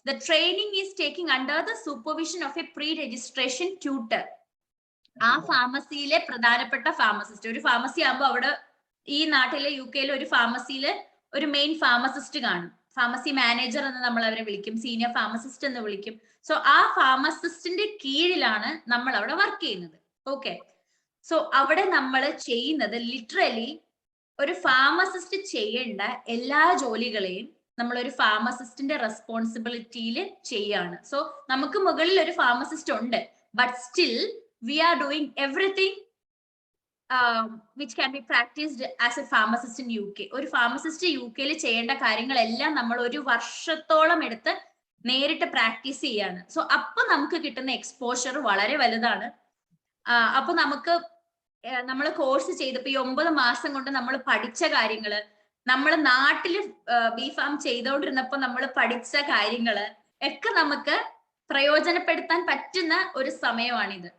the training is taking under the supervision of A pre registration tutor. ആ ഫാർമസിയിലെ പ്രധാനപ്പെട്ട ഫാർമസിസ്റ്റ്, ഒരു ഫാർമസി ആകുമ്പോൾ അവിടെ ഈ നാട്ടിലെ UK ഒരു ഫാർമസിയിൽ ഒരു മെയിൻ ഫാർമസിസ്റ്റ് കാണും. ഫാർമസി മാനേജർ എന്ന് നമ്മൾ അവരെ വിളിക്കും, സീനിയർ ഫാർമസിസ്റ്റ് എന്ന് വിളിക്കും. സോ ആ ഫാർമസിസ്റ്റിന്റെ കീഴിലാണ് നമ്മൾ അവിടെ വർക്ക് ചെയ്യുന്നത്. ഓക്കെ, സോ അവിടെ നമ്മൾ ചെയ്യുന്നത് ലിറ്ററലി ഒരു ഫാർമസിസ്റ്റ് ചെയ്യേണ്ട എല്ലാ ജോലികളെയും നമ്മൾ ഒരു ഫാർമസിസ്റ്റിന്റെ റെസ്പോൺസിബിലിറ്റിയിൽ ചെയ്യാണ്. സോ നമുക്ക് മുകളിൽ ഒരു ഫാർമസിസ്റ്റ് ഉണ്ട്, but still we are doing everything which can be practiced as a pharmacist in UK. ഒരു ഫാർമസിസ്റ്റ് UK ചെയ്യേണ്ട കാര്യങ്ങളെല്ലാം നമ്മൾ 1 വർഷത്തോളം എടുത്ത് നേരിട്ട് പ്രാക്ടീസ് ചെയ്യാണ്. സോ അപ്പൊ നമുക്ക് കിട്ടുന്ന എക്സ്പോഷർ വളരെ വലുതാണ്. അപ്പൊ നമുക്ക് നമ്മൾ കോഴ്സ് ചെയ്തപ്പോ ഈ 9 മാസം കൊണ്ട് നമ്മൾ പഠിച്ച കാര്യങ്ങള്, നമ്മൾ നാട്ടില് ബിഫാം ചെയ്തോണ്ടിരുന്നപ്പോ നമ്മൾ പഠിച്ച കാര്യങ്ങള് ഒക്കെ നമുക്ക് പ്രയോജനപ്പെടുത്താൻ പറ്റുന്ന ഒരു സമയമാണിത്.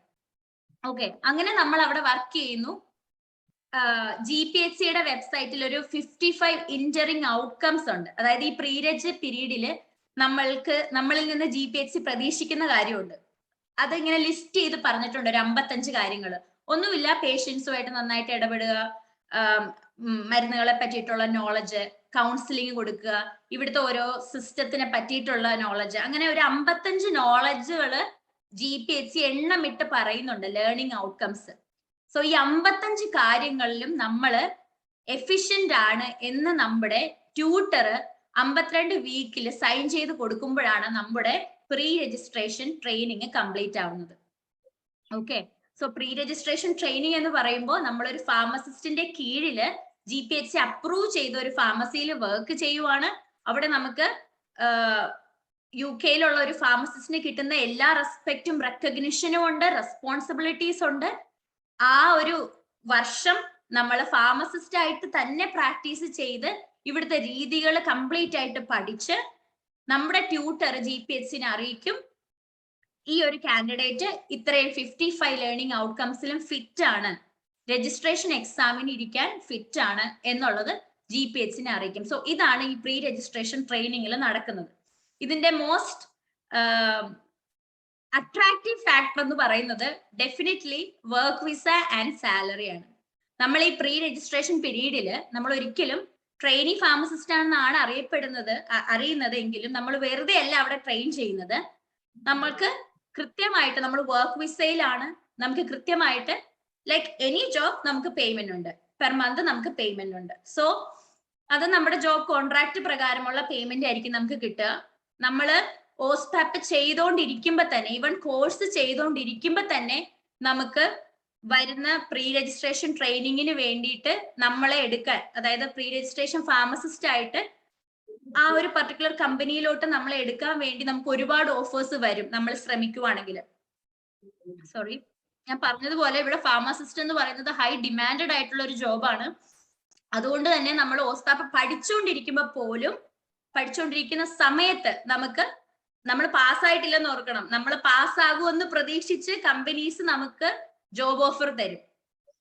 ഓക്കെ, അങ്ങനെ നമ്മൾ അവിടെ വർക്ക് ചെയ്യുന്നു. GPHCയുടെ വെബ്സൈറ്റിൽ ഒരു 55 ഇന്ററിംഗ് ഔട്ട്കംസ് ഉണ്ട്. അതായത് ഈ പ്രീ രജ് പീരീഡില് നമ്മളിൽ നിന്ന് GPHC പ്രതീക്ഷിക്കുന്ന കാര്യമുണ്ട്. അത് ഇങ്ങനെ ലിസ്റ്റ് ചെയ്ത് പറഞ്ഞിട്ടുണ്ട്, ഒരു 55 കാര്യങ്ങൾ. ഒന്നുമില്ല, പേഷ്യൻസുമായിട്ട് നന്നായിട്ട് ഇടപെടുക, മരുന്നുകളെ പറ്റിയിട്ടുള്ള നോളജ്, കൗൺസിലിംഗ് കൊടുക്കുക, ഇവിടുത്തെ ഓരോ സിസ്റ്റത്തിനെ പറ്റിയിട്ടുള്ള നോളജ്, അങ്ങനെ ഒരു 55 നോളജുകൾ GPHC എണ്ണമിട്ട് പറയുന്നുണ്ട്, ലേണിംഗ് ഔട്ട്കംസ്. സോ ഈ 55 കാര്യങ്ങളിലും നമ്മൾ എഫിഷ്യന്റ് ആണ് എന്ന് നമ്മുടെ ട്യൂട്ടർ 52 വീക്കിൽ സൈൻ ചെയ്ത് കൊടുക്കുമ്പോഴാണ് നമ്മുടെ പ്രീ രജിസ്ട്രേഷൻ ട്രെയിനിങ് കംപ്ലീറ്റ് ആവുന്നത്. Okay, so pre registration training എന്ന് പറയുമ്പോൾ നമ്മളൊരു ഫാർമസിസ്റ്റിന്റെ കീഴില് GPHC അപ്രൂവ് ചെയ്ത ഒരു ഫാർമസിയിൽ വർക്ക് ചെയ്യുവാണ്. അവിടെ നമുക്ക് UK ഒരു ഫാർമസിസ്റ്റിന് കിട്ടുന്ന എല്ലാ റെസ്പെക്റ്റും റെക്കഗ്നിഷനും ഉണ്ട്, റെസ്പോൺസിബിലിറ്റീസ് ഉണ്ട്. ആ ഒരു വർഷം നമ്മൾ ഫാർമസിസ്റ്റ് ആയിട്ട് തന്നെ പ്രാക്ടീസ് ചെയ്ത് ഇവിടുത്തെ രീതികൾ കംപ്ലീറ്റ് ആയിട്ട് പഠിച്ച് നമ്മുടെ ട്യൂട്ടർ GPHCനെ അറിയിക്കും, ഈ ഒരു കാൻഡിഡേറ്റ് ഇത്രയും 55 ലേണിംഗ് ഔട്ട്കംസിലും ഫിറ്റ് ആണ്, രജിസ്ട്രേഷൻ എക്സാമിന് ഇരിക്കാൻ ഫിറ്റ് ആണ് എന്നുള്ളത് GPHC അറിയിക്കും. സോ ഇതാണ് ഈ പ്രീ രജിസ്ട്രേഷൻ ട്രെയിനിങ്ങിൽ നടക്കുന്നത്. ഇതിന്റെ മോസ്റ്റ് അട്രാക്റ്റീവ് ഫാക്ടർ എന്ന് പറയുന്നത് definitely work visa and salary ആണ്. നമ്മൾ ഈ പ്രീ രജിസ്ട്രേഷൻ പീരീഡില് നമ്മൾ ഒരിക്കലും ട്രെയിനി ഫാർമസിസ്റ്റ് ആണെന്നാണ് അറിയുന്നത് എങ്കിലും നമ്മൾ വെറുതെ അല്ല അവിടെ ട്രെയിൻ ചെയ്യുന്നത്. നമ്മൾക്ക് കൃത്യമായിട്ട് നമ്മൾ വർക്ക് വിസയിലാണ്, നമുക്ക് കൃത്യമായിട്ട് ലൈക്ക് എനി ജോബ് നമുക്ക് പേയ്മെന്റ് ഉണ്ട്, പെർ മന്ത് നമുക്ക് പേയ്മെന്റ് ഉണ്ട്. സോ അത് നമ്മുടെ ജോബ് കോൺട്രാക്ട് പ്രകാരമുള്ള പേയ്മെന്റ് ആയിരിക്കും നമുക്ക് കിട്ടുക. നമ്മള് OSPAP ചെയ്തോണ്ടിരിക്കുമ്പോ തന്നെ, ഈവൻ കോഴ്സ് ചെയ്തോണ്ടിരിക്കുമ്പോ തന്നെ നമുക്ക് വരുന്ന പ്രീ രജിസ്ട്രേഷൻ ട്രെയിനിങ്ങിന് വേണ്ടിയിട്ട് നമ്മളെ എടുക്കാൻ, അതായത് പ്രീ രജിസ്ട്രേഷൻ ഫാർമസിസ്റ്റ് ആയിട്ട് ആ ഒരു പർട്ടിക്കുലർ കമ്പനിയിലോട്ട് നമ്മളെ എടുക്കാൻ വേണ്ടി നമുക്ക് ഒരുപാട് ഓഫേഴ്സ് വരും നമ്മൾ ശ്രമിക്കുവാണെങ്കിൽ. സോറി, ഞാൻ പറഞ്ഞതുപോലെ ഇവിടെ ഫാർമസിസ്റ്റ് എന്ന് പറയുന്നത് ഹൈ ഡിമാൻഡഡ് ആയിട്ടുള്ള ഒരു ജോബാണ്. അതുകൊണ്ട് തന്നെ നമ്മൾ OSPAP പഠിച്ചുകൊണ്ടിരിക്കുന്ന സമയത്ത് നമ്മൾ പാസ്സായിട്ടില്ലെന്ന് ഓർക്കണം. നമ്മൾ പാസ്സാകുമെന്ന് പ്രതീക്ഷിച്ച് കമ്പനീസ് നമുക്ക് ജോബ് ഓഫർ തരും.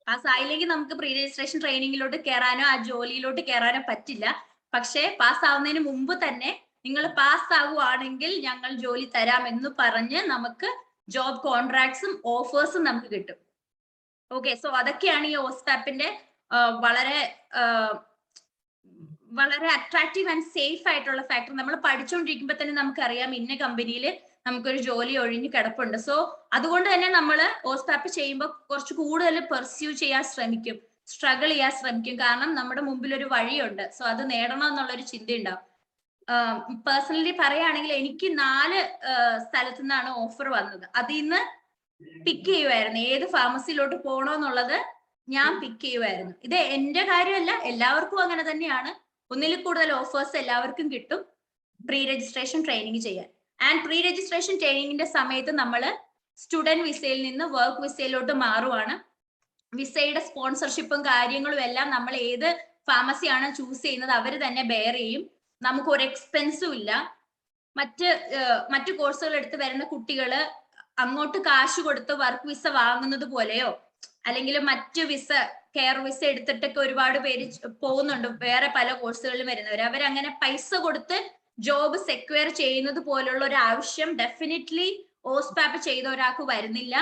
പാസ്സായില്ലെങ്കിൽ നമുക്ക് പ്രീ രജിസ്ട്രേഷൻ ട്രെയിനിങ്ങിലോട്ട് കയറാനോ ആ ജോലിയിലോട്ട് കയറാനോ പറ്റില്ല. പക്ഷേ പാസ്സാവുന്നതിന് മുമ്പ് തന്നെ നിങ്ങൾ പാസ്സാകുവാണെങ്കിൽ ഞങ്ങൾ ജോലി തരാം എന്ന് പറഞ്ഞ് നമുക്ക് ജോബ് കോൺട്രാക്ട്സും ഓഫേഴ്സും നമുക്ക് കിട്ടും. ഓക്കെ, സോ അതൊക്കെയാണ് ഈ OSPAPന്റെ വളരെ അട്രാക്റ്റീവ് ആൻഡ് സേഫ് ആയിട്ടുള്ള ഫാക്ടർ. നമ്മൾ പഠിച്ചുകൊണ്ടിരിക്കുമ്പോൾ തന്നെ നമുക്കറിയാം ഇന്ന കമ്പനിയിൽ നമുക്കൊരു ജോലി ഒഴിഞ്ഞു കിടപ്പുണ്ട്. സോ അതുകൊണ്ട് തന്നെ നമ്മൾ OSPAP ചെയ്യുമ്പോൾ കുറച്ച് കൂടുതൽ പെർസ്യൂ ചെയ്യാൻ ശ്രമിക്കും, സ്ട്രഗിൾ ചെയ്യാൻ ശ്രമിക്കും. കാരണം നമ്മുടെ മുമ്പിൽ ഒരു വഴിയുണ്ട്. സോ അത് നേടണം എന്നുള്ളൊരു ചിന്ത ഉണ്ടാവും. പേഴ്സണലി പറയുകയാണെങ്കിൽ എനിക്ക് 4 സ്ഥലത്തു നിന്നാണ് ഓഫർ വന്നത്. അതിൽ നിന്ന് പിക്ക് ചെയ്യുമായിരുന്നു ഏത് ഫാർമസിയിലോട്ട് പോകണമെന്നുള്ളത് ഞാൻ പിക്ക് ചെയ്യുമായിരുന്നു. ഇത് എന്റെ കാര്യമല്ല, എല്ലാവർക്കും അങ്ങനെ തന്നെയാണ്. ഒന്നിൽ കൂടുതൽ ഓഫേഴ്സ് എല്ലാവർക്കും കിട്ടും പ്രീ രജിസ്ട്രേഷൻ ട്രെയിനിങ് ചെയ്യാൻ. ആൻഡ് പ്രീ രജിസ്ട്രേഷൻ ട്രെയിനിങ്ങിന്റെ സമയത്ത് നമ്മൾ സ്റ്റുഡന്റ് വിസയിൽ നിന്ന് വർക്ക് വിസയിലോട്ട് മാറുവാണ്. വിസയുടെ സ്പോൺസർഷിപ്പും കാര്യങ്ങളും എല്ലാം നമ്മൾ ഏത് ഫാർമസിയാണ് ചൂസ് ചെയ്യുന്നത് അവർ തന്നെ ബെയർ ചെയ്യും. നമുക്ക് ഒരു എക്സ്പെൻസും ഇല്ല. മറ്റു കോഴ്സുകൾ എടുത്ത് വരുന്ന കുട്ടികൾ അങ്ങോട്ട് കാശ് കൊടുത്ത് വർക്ക് വിസ വാങ്ങുന്നത് പോലെയോ അല്ലെങ്കിൽ മറ്റു കെയർ വിസ എടുത്തിട്ടൊക്കെ ഒരുപാട് പേര് പോകുന്നുണ്ട്. വേറെ പല കോഴ്സുകളിലും വരുന്നവർ അവരങ്ങനെ പൈസ കൊടുത്ത് ജോബ് സെക്യൂർ ചെയ്യുന്നത് പോലുള്ള ഒരു ആവശ്യം ഡെഫിനറ്റ്ലി OSPAP ചെയ്ത ഒരാൾക്ക് വരുന്നില്ല.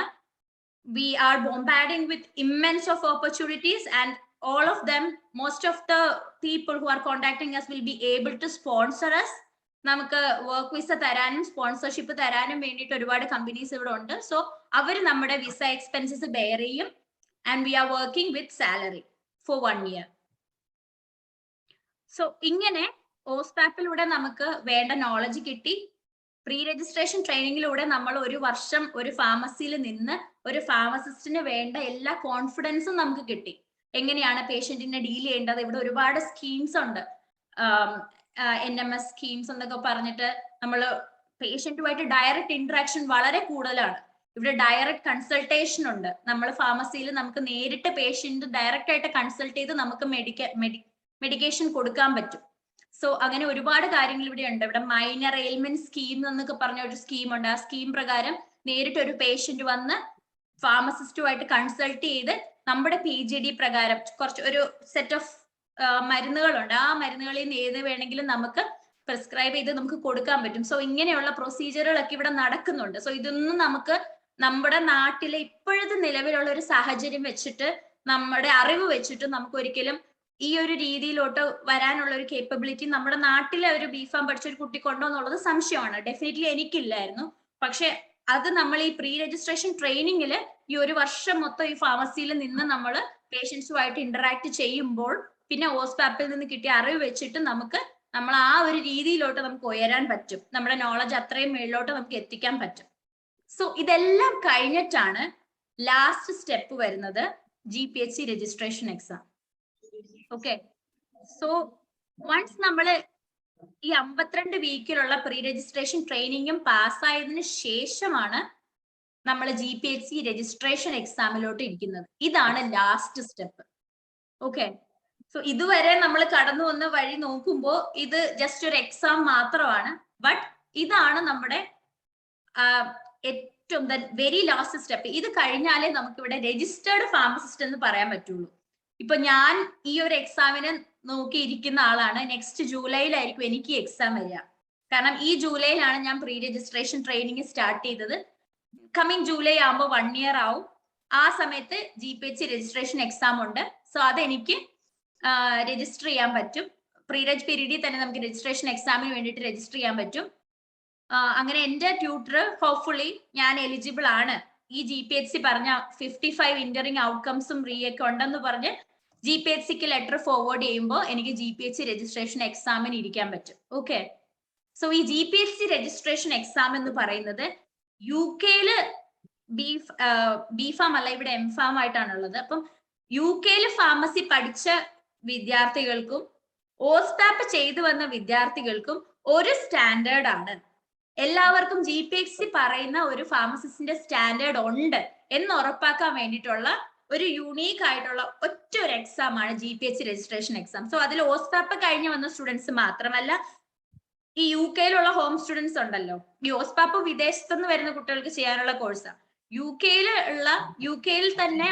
We are bombarding with immense of opportunities and all of them, most of the people who are contacting us will be able to sponsor us. നമുക്ക് വർക്ക് വിസ തരാനും sponsorship തരാനും വേണ്ടിയിട്ട് ഒരുപാട് കമ്പനീസ് ഇവിടെ ഉണ്ട്. സോ അവർ നമ്മുടെ വിസ എക്സ്പെൻസസ് ബെയർ ചെയ്യും. And we are working with salary for 1 year. So ഇങ്ങനെ OSPAPിലൂടെ നമുക്ക് വേണ്ട നോളജ് കിട്ടി. പ്രീ രജിസ്ട്രേഷൻ ട്രെയിനിങ്ങിലൂടെ നമ്മൾ ഒരു വർഷം ഒരു ഫാർമസിയിൽ നിന്ന് ഒരു ഫാർമസിസ്റ്റിന് വേണ്ട എല്ലാ കോൺഫിഡൻസും നമുക്ക് കിട്ടി. എങ്ങനെയാണ് പേഷ്യന്റിനെ ഡീൽ ചെയ്യേണ്ടത്, ഇവിടെ ഒരുപാട് സ്കീംസ് ഉണ്ട്. NMS സ്കീംസ് എന്നൊക്കെ പറഞ്ഞിട്ട് നമ്മൾ പേഷ്യന്റുമായിട്ട് ഡയറക്റ്റ് ഇന്ററാക്ഷൻ വളരെ കൂടുതലാണ്. ഇവിടെ ഡയറക്റ്റ് കൺസൾട്ടേഷൻ ഉണ്ട്. നമ്മൾ ഫാർമസിയിൽ നമുക്ക് നേരിട്ട് പേഷ്യന്റ് ഡയറക്റ്റ് ആയിട്ട് കൺസൾട്ട് ചെയ്ത് നമുക്ക് മെഡിക്കേഷൻ കൊടുക്കാൻ പറ്റും. സോ അങ്ങനെ ഒരുപാട് കാര്യങ്ങൾ ഇവിടെ ഉണ്ട്. ഇവിടെ മൈനർ എയിൽമെന്റ് സ്കീം എന്നൊക്കെ പറഞ്ഞ ഒരു സ്കീം ഉണ്ട്. ആ സ്കീം പ്രകാരം നേരിട്ട് ഒരു പേഷ്യന്റ് വന്ന് ഫാർമസിസ്റ്റുമായിട്ട് കൺസൾട്ട് ചെയ്ത് നമ്മുടെ PGD പ്രകാരം ഒരു സെറ്റ് ഓഫ് മരുന്നുകളുണ്ട്. ആ മരുന്നുകളിൽ നിന്ന് ഏത് വേണമെങ്കിലും നമുക്ക് പ്രിസ്ക്രൈബ് ചെയ്ത് നമുക്ക് കൊടുക്കാൻ പറ്റും. സോ ഇങ്ങനെയുള്ള പ്രൊസീജിയറുകളൊക്കെ ഇവിടെ നടക്കുന്നുണ്ട്. സോ ഇതൊന്നും നമുക്ക് നമ്മുടെ നാട്ടിലെ ഇപ്പോഴത്തെ നിലവിലുള്ള ഒരു സാഹചര്യം വെച്ചിട്ട് നമ്മുടെ അറിവ് വെച്ചിട്ട് നമുക്ക് ഒരിക്കലും ഈ ഒരു രീതിയിലോട്ട് വരാനുള്ള ഒരു കേപ്പബിലിറ്റി നമ്മുടെ നാട്ടിലെ ഒരു ബിഫാം പഠിച്ച ഒരു കുട്ടിക്കുണ്ടോ എന്നുള്ളത് സംശയമാണ്. ഡെഫിനറ്റ്ലി എനിക്കില്ലായിരുന്നു. പക്ഷെ അത് നമ്മൾ ഈ പ്രീ രജിസ്ട്രേഷൻ ട്രെയിനിങ്ങിൽ ഈ ഒരു വർഷം മൊത്തം ഈ ഫാർമസിയിൽ നിന്ന് നമ്മൾ പേഷ്യൻസുമായിട്ട് ഇന്ററാക്ട് ചെയ്യുമ്പോൾ പിന്നെ OSPAPിൽ നിന്ന് കിട്ടിയ അറിവ് വെച്ചിട്ട് നമ്മൾ ആ ഒരു രീതിയിലോട്ട് നമുക്ക് ഉയരാൻ പറ്റും. നമ്മുടെ നോളജ് അത്രയും മേളിലോട്ട് നമുക്ക് എത്തിക്കാൻ പറ്റും. സോ ഇതെല്ലാം കഴിഞ്ഞിട്ടാണ് ലാസ്റ്റ് സ്റ്റെപ്പ് വരുന്നത് GPHC registration exam. Okay, so once നമ്മള് ഈ 52 വീക്കിലുള്ള പ്രീ രജിസ്ട്രേഷൻ ട്രെയിനിങ്ങും പാസ്സായതിനു ശേഷമാണ് നമ്മൾ GPHC രജിസ്ട്രേഷൻ എക്സാമിലോട്ട് ഇരിക്കുന്നത്. ഇതാണ് ലാസ്റ്റ് സ്റ്റെപ്പ്. ഓക്കെ, സോ ഇതുവരെ നമ്മൾ കടന്നു വന്ന വഴി നോക്കുമ്പോൾ ഇത് ജസ്റ്റ് ഒരു എക്സാം മാത്രമാണ്. ബട്ട് ഇതാണ് നമ്മുടെ ഏറ്റവും വെരി ലാസ്റ്റ് സ്റ്റെപ്പ്. ഇത് കഴിഞ്ഞാലേ നമുക്ക് ഇവിടെ രജിസ്റ്റേർഡ് ഫാർമസിസ്റ്റ് എന്ന് പറയാൻ പറ്റുള്ളൂ. ഇപ്പൊ ഞാൻ ഈ ഒരു എക്സാമിന് നോക്കിയിരിക്കുന്ന ആളാണ്. നെക്സ്റ്റ് ജൂലൈയിലായിരിക്കും എനിക്ക് എക്സാം വരിക. കാരണം ഈ ജൂലൈയിലാണ് ഞാൻ പ്രീ രജിസ്ട്രേഷൻ ട്രെയിനിങ് സ്റ്റാർട്ട് ചെയ്തത്. കമ്മിങ് ജൂലൈ ആകുമ്പോൾ 1 year ആവും. ആ സമയത്ത് GPHC രജിസ്ട്രേഷൻ എക്സാം ഉണ്ട്. സോ അതെനിക്ക് രജിസ്റ്റർ ചെയ്യാൻ പറ്റും. പ്രീ രജ് പീരീഡിൽ തന്നെ നമുക്ക് രജിസ്ട്രേഷൻ എക്സാമിന് വേണ്ടിയിട്ട് രജിസ്റ്റർ ചെയ്യാൻ പറ്റും. അങ്ങനെ എന്റെ ട്യൂട്ടർ ഹോപ്പ്ഫുള്ളി ഞാൻ എലിജിബിൾ ആണ്, ഈ GPHC പറഞ്ഞ 55 ഇന്ററിംഗ് ഔട്ട്കംസും ഒക്കെ ഉണ്ടെന്ന് പറഞ്ഞ് GPHCക്ക് ലെറ്റർ ഫോർവേഡ് ചെയ്യുമ്പോൾ എനിക്ക് GPHC രജിസ്ട്രേഷൻ എക്സാമിന് ഇരിക്കാൻ പറ്റും. ഓക്കെ, സോ ഈ GPHC രജിസ്ട്രേഷൻ എക്സാം എന്ന് പറയുന്നത് UK-ല് ബിഫാം അല്ല, ഇവിടെ എംഫാം ആയിട്ടാണുള്ളത്. അപ്പം UK-ല് ഫാർമസി പഠിച്ച വിദ്യാർത്ഥികൾക്കും ഓസ്പാപ്പ് ചെയ്തു വന്ന വിദ്യാർത്ഥികൾക്കും ഒരു സ്റ്റാൻഡേർഡ് ആണ്. എല്ലാവർക്കും GPHC പറയുന്ന ഒരു ഫാർമസിസ്റ്റിന്റെ സ്റ്റാൻഡേർഡ് ഉണ്ട് എന്ന് ഉറപ്പാക്കാൻ വേണ്ടിയിട്ടുള്ള ഒരു യുണീക്ക് ആയിട്ടുള്ള ഒറ്റ ഒരു എക്സാം ആണ് GPHC രജിസ്ട്രേഷൻ എക്സാം. സോ അതിൽ ഓസ്പാപ്പ് കഴിഞ്ഞ് വന്ന സ്റ്റുഡൻസ് മാത്രമല്ല, ഈ UK-ലുള്ള ഹോം സ്റ്റുഡൻസ് ഉണ്ടല്ലോ, ഈ ഓസ്പാപ്പ് വിദേശത്തുനിന്ന് വരുന്ന കുട്ടികൾക്ക് ചെയ്യാനുള്ള കോഴ്സാണ്. UK-ൽ തന്നെ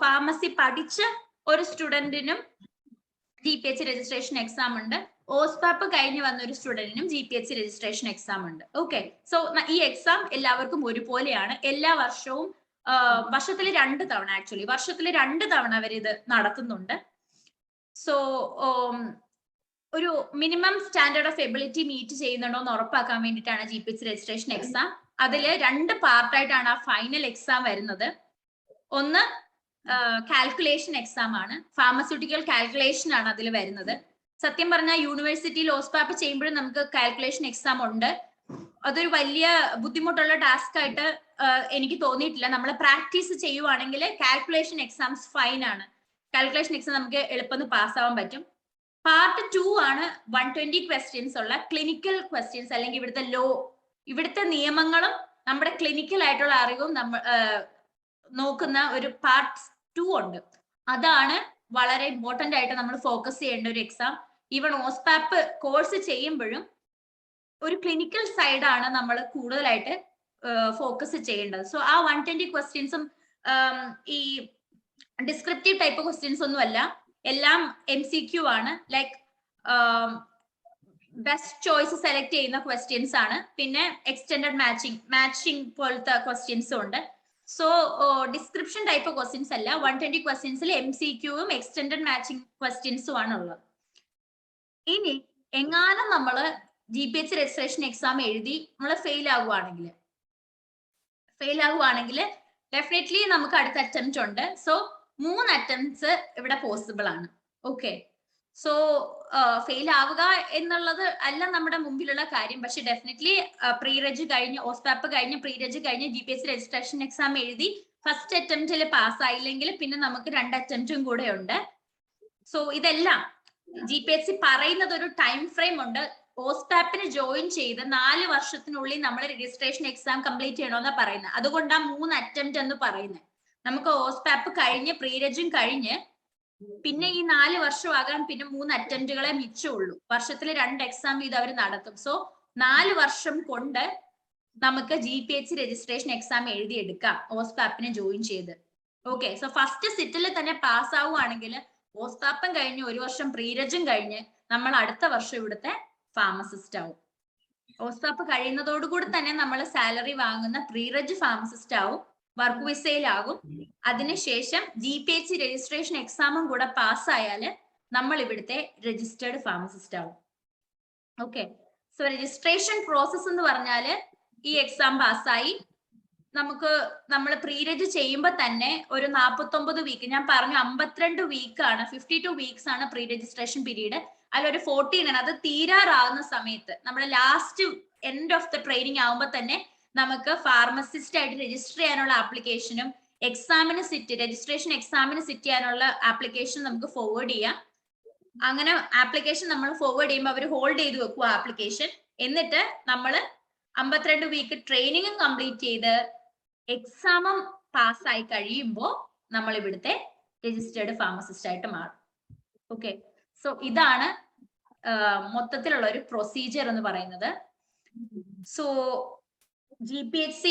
ഫാർമസി പഠിച്ച ഒരു സ്റ്റുഡന്റിനും GPHC രജിസ്ട്രേഷൻ എക്സാം ഉണ്ട്. ഓസ്പാപ്പ് കഴിഞ്ഞ് വന്ന ഒരു സ്റ്റുഡന്റിനും GPHC രജിസ്ട്രേഷൻ എക്സാം ഉണ്ട്. ഓക്കെ, സോ ഈ എക്സാം എല്ലാവർക്കും ഒരുപോലെയാണ്. എല്ലാ വർഷവും വർഷത്തിൽ 2 തവണ, ആക്ച്വലി വർഷത്തിൽ 2 തവണ അവർ ഇത് നടത്തുന്നുണ്ട്. സോ ഒരു minimum standard of ability meet ചെയ്യുന്നുണ്ടോ എന്ന് ഉറപ്പാക്കാൻ വേണ്ടിയിട്ടാണ് GPHC രജിസ്ട്രേഷൻ എക്സാം. അതിൽ 2 പാർട്ടായിട്ടാണ് ആ ഫൈനൽ എക്സാം വരുന്നത്. ഒന്ന് കാൽക്കുലേഷൻ എക്സാം ആണ്, ഫാർമസ്യൂട്ടിക്കൽ കാൽക്കുലേഷൻ ആണ് അതിൽ വരുന്നത്. സത്യം പറഞ്ഞാൽ യൂണിവേഴ്സിറ്റിയിൽ ഓസ്പാപ്പ് ചെയ്യുമ്പോഴും നമുക്ക് കാൽക്കുലേഷൻ എക്സാം ഉണ്ട്. അതൊരു വലിയ ബുദ്ധിമുട്ടുള്ള ടാസ്ക് ആയിട്ട് എനിക്ക് തോന്നിയിട്ടില്ല. നമ്മൾ പ്രാക്ടീസ് ചെയ്യുവാണെങ്കിൽ കാൽക്കുലേഷൻ എക്സാംസ് ഫൈൻ ആണ്. കാൽക്കുലേഷൻ എക്സാം നമുക്ക് എളുപ്പം പാസ്സാവാൻ പറ്റും. പാർട്ട് 2 ആണ് 120 ക്വസ്റ്റ്യൻസ് ഉള്ള ക്ലിനിക്കൽ ക്വസ്റ്റ്യൻസ്, അല്ലെങ്കിൽ ഇവിടുത്തെ ഇവിടുത്തെ നിയമങ്ങളും നമ്മുടെ ക്ലിനിക്കൽ ആയിട്ടുള്ള അറിവും നമ്മൾ നോക്കുന്ന ഒരു പാർട്ട് 2 ഉണ്ട്. അതാണ് വളരെ ഇമ്പോർട്ടന്റ് ആയിട്ട് നമ്മൾ ഫോക്കസ് ചെയ്യേണ്ട ഒരു എക്സാം. ഈവൻ ഓസ്പാപ്പ് കോഴ്സ് ചെയ്യുമ്പോഴും ഒരു ക്ലിനിക്കൽ സൈഡാണ് നമ്മൾ കൂടുതലായിട്ട് ഫോക്കസ് ചെയ്യേണ്ടത്. സോ ആ 120 ക്വസ്റ്റ്യൻസും ഈ ഡിസ്ക്രിപ്റ്റീവ് ടൈപ്പ് ക്വസ്റ്റ്യൻസ് ഒന്നും അല്ല, എല്ലാം MCQ ആണ്. ലൈക്ക് ബെസ്റ്റ് ചോയ്സ് സെലക്ട് ചെയ്യുന്ന ക്വസ്റ്റ്യൻസ് ആണ്. പിന്നെ എക്സ്റ്റെൻഡഡ് മാച്ചിങ് പോലത്തെ ക്വസ്റ്റ്യൻസും ഉണ്ട്. സോ ഡിസ്ക്രിപ്ഷൻ ടൈപ്പ് ക്വസ്റ്റ്യൻസ് അല്ല, 120 ക്വസ്റ്റ്യൻസിൽ MCQവും എക്സ്റ്റെൻഡഡ് മാച്ചിങ് ക്വസ്റ്റ്യൻസും ആണ് ഉള്ളത്. ഇനി എങ്ങാനും നമ്മൾ GPHC രജിസ്ട്രേഷൻ എക്സാം എഴുതി നമ്മൾ ഫെയിൽ ആകുവാണെങ്കിൽ ഡെഫിനറ്റ്ലി നമുക്ക് അടുത്ത അറ്റംപ്റ്റ് ഉണ്ട്. സോ 3 അറ്റംപ്റ്റ്സ് ഇവിടെ പോസിബിൾ ആണ്. ഓക്കെ, സോ ഫെയിൽ ആവുക എന്നുള്ളത് അല്ല നമ്മുടെ മുമ്പിലുള്ള കാര്യം. പക്ഷെ ഡെഫിനറ്റ്ലി പ്രീ രജ് കഴിഞ്ഞ് ഓസ്പാപ്പ് കഴിഞ്ഞ് പ്രീ രജ് കഴിഞ്ഞ് GPHC രജിസ്ട്രേഷൻ എക്സാം എഴുതി ഫസ്റ്റ് അറ്റംപ്റ്റിൽ പാസ് ആയില്ലെങ്കിൽ പിന്നെ നമുക്ക് 2 അറ്റംപ്റ്റും കൂടെ ഉണ്ട്. സോ ഇതെല്ലാം GPHC പറയുന്നത് ഒരു ടൈം ഫ്രെയിം ഉണ്ട്. ഓസ്പാപ്പിന് ജോയിൻ ചെയ്ത് 4 വർഷത്തിനുള്ളിൽ നമ്മൾ രജിസ്ട്രേഷൻ എക്സാം കംപ്ലീറ്റ് ചെയ്യണമെന്നാണ് പറയുന്നത്. അതുകൊണ്ടാണ് 3 അറ്റംപ്റ്റ് എന്ന് പറയുന്നത്. നമുക്ക് ഓസ്പാപ്പ് കഴിഞ്ഞ് പ്രീ രജും കഴിഞ്ഞ് പിന്നെ ഈ 4 വർഷമാകാൻ പിന്നെ 3 അറ്റംപ്റ്റുകളെ മിച്ചമുള്ളൂ. വർഷത്തിൽ 2 എക്സാം ഇത് അവർ നടത്തും. സോ 4 വർഷം കൊണ്ട് നമുക്ക് GPHC രജിസ്ട്രേഷൻ എക്സാം എഴുതിയെടുക്കാം ഓസ്പാപ്പിന് ജോയിൻ ചെയ്ത്. ഓക്കെ, സോ ഫസ്റ്റ് സിറ്റിൽ തന്നെ പാസ് ആവുകയാണെങ്കിൽ ഓസ്പാപ്പും കഴിഞ്ഞ് 1 വർഷം പ്രീ രജും കഴിഞ്ഞ് നമ്മൾ അടുത്ത വർഷം ഇവിടുത്തെ ഫാർമസിസ്റ്റ് ആവും. ഓസ്പാപ്പ് കഴിയുന്നതോടുകൂടി തന്നെ നമ്മൾ സാലറി വാങ്ങുന്ന പ്രീ രജ് ഫാർമസിസ്റ്റ് ആവും, വർക്ക് വിസയിലാകും. അതിനുശേഷം GPHC രജിസ്ട്രേഷൻ എക്സാമും കൂടെ പാസ്സായാൽ നമ്മൾ ഇവിടുത്തെ രജിസ്റ്റേർഡ് ഫാർമസിസ്റ്റ് ആവും. ഓക്കെ, സോ രജിസ്ട്രേഷൻ പ്രോസസ് എന്ന് പറഞ്ഞാൽ ഈ എക്സാം പാസ്സായി നമ്മൾ പ്രീ രജ് ചെയ്യുമ്പോൾ തന്നെ ഒരു 49 വീക്ക്, ഞാൻ പറഞ്ഞു 52 വീക്കാണ്, 52 വീക്സ് ആണ് പ്രീ രജിസ്ട്രേഷൻ പീരീഡ്. അതിലൊരു 14 ആണ്. അത് തീരാറാകുന്ന സമയത്ത് നമ്മുടെ last end of the training ആവുമ്പോൾ തന്നെ നമുക്ക് ഫാർമസിസ്റ്റ് ആയിട്ട് രജിസ്റ്റർ ചെയ്യാനുള്ള ആപ്ലിക്കേഷനും രജിസ്ട്രേഷൻ എക്സാമിന് സിറ്റ് ചെയ്യാനുള്ള ആപ്ലിക്കേഷൻ നമുക്ക് ഫോർവേഡ് ചെയ്യാം. അങ്ങനെ ആപ്ലിക്കേഷൻ നമ്മൾ ഫോർവേഡ് ചെയ്യുമ്പോൾ അവർ ഹോൾഡ് ചെയ്ത് വെക്കും ആപ്ലിക്കേഷൻ. എന്നിട്ട് നമ്മൾ 52 വീക്ക് ട്രെയിനിങ്ങും കംപ്ലീറ്റ് ചെയ്ത് എക്സാമും പാസ്സായി കഴിയുമ്പോൾ നമ്മൾ ഇവിടുത്തെ രജിസ്റ്റേർഡ് ഫാർമസിസ്റ്റ് ആയിട്ട് മാറും. ഓക്കെ, സോ ഇതാണ് മൊത്തത്തിലുള്ള ഒരു പ്രൊസീജിയർ എന്ന് പറയുന്നത്. സോ GPHC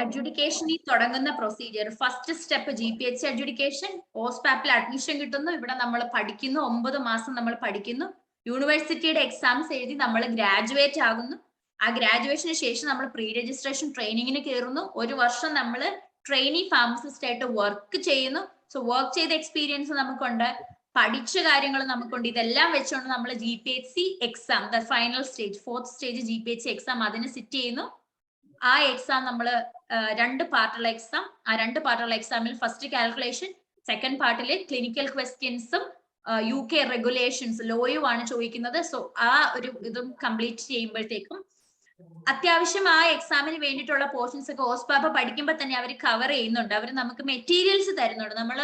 അഡ്ജുഡിക്കേഷനിൽ തുടങ്ങുന്ന procedure first step GPHC adjudication. ഓസ്പാപ്പിൽ അഡ്മിഷൻ കിട്ടുന്നു. ഇവിടെ നമ്മൾ പഠിക്കുന്നു, 9 മാസം നമ്മൾ പഠിക്കുന്നു. യൂണിവേഴ്സിറ്റിയുടെ എക്സാംസ് എഴുതി നമ്മൾ ഗ്രാജുവേറ്റ് ആകുന്നു. ആ ഗ്രാജുവേഷന് ശേഷം നമ്മൾ പ്രീ രജിസ്ട്രേഷൻ ട്രെയിനിങ്ങിന് കയറുന്നു. 1 വർഷം നമ്മൾ ട്രെയിനി ഫാർമസിസ്റ്റ് ആയിട്ട് വർക്ക് ചെയ്യുന്നു. സോ വർക്ക് ചെയ്ത എക്സ്പീരിയൻസ് നമുക്കുണ്ട്, പഠിച്ച കാര്യങ്ങൾ നമുക്കുണ്ട്. ഇതെല്ലാം വെച്ചുകൊണ്ട് നമ്മൾ GPHC exam, the final stage, 4th stage GPHC exam, അതിന് സിറ്റ് ചെയ്യുന്നു. ആ എക്സാം നമ്മൾ 2 പാർട്ടുള്ള എക്സാം. ആ 2 പാർട്ടുള്ള എക്സാമിൽ ഫസ്റ്റ് കാൽക്കുലേഷൻ, സെക്കൻഡ് പാർട്ടിലെ ക്ലിനിക്കൽ ക്വസ്റ്റ്യൻസും UK റെഗുലേഷൻസ് ലോയുമാണ് ചോദിക്കുന്നത്. സോ ആ ഒരു ഇതും കംപ്ലീറ്റ് ചെയ്യുമ്പോഴത്തേക്കും അത്യാവശ്യം ആ എക്സാമിന് വേണ്ടിയിട്ടുള്ള പോർഷൻസ് ഒക്കെ ഓസ്പാപ്പ പഠിക്കുമ്പോൾ തന്നെ അവർ കവർ ചെയ്യുന്നുണ്ട്. അവർ നമുക്ക് മെറ്റീരിയൽസ് തരുന്നുണ്ട്. നമ്മൾ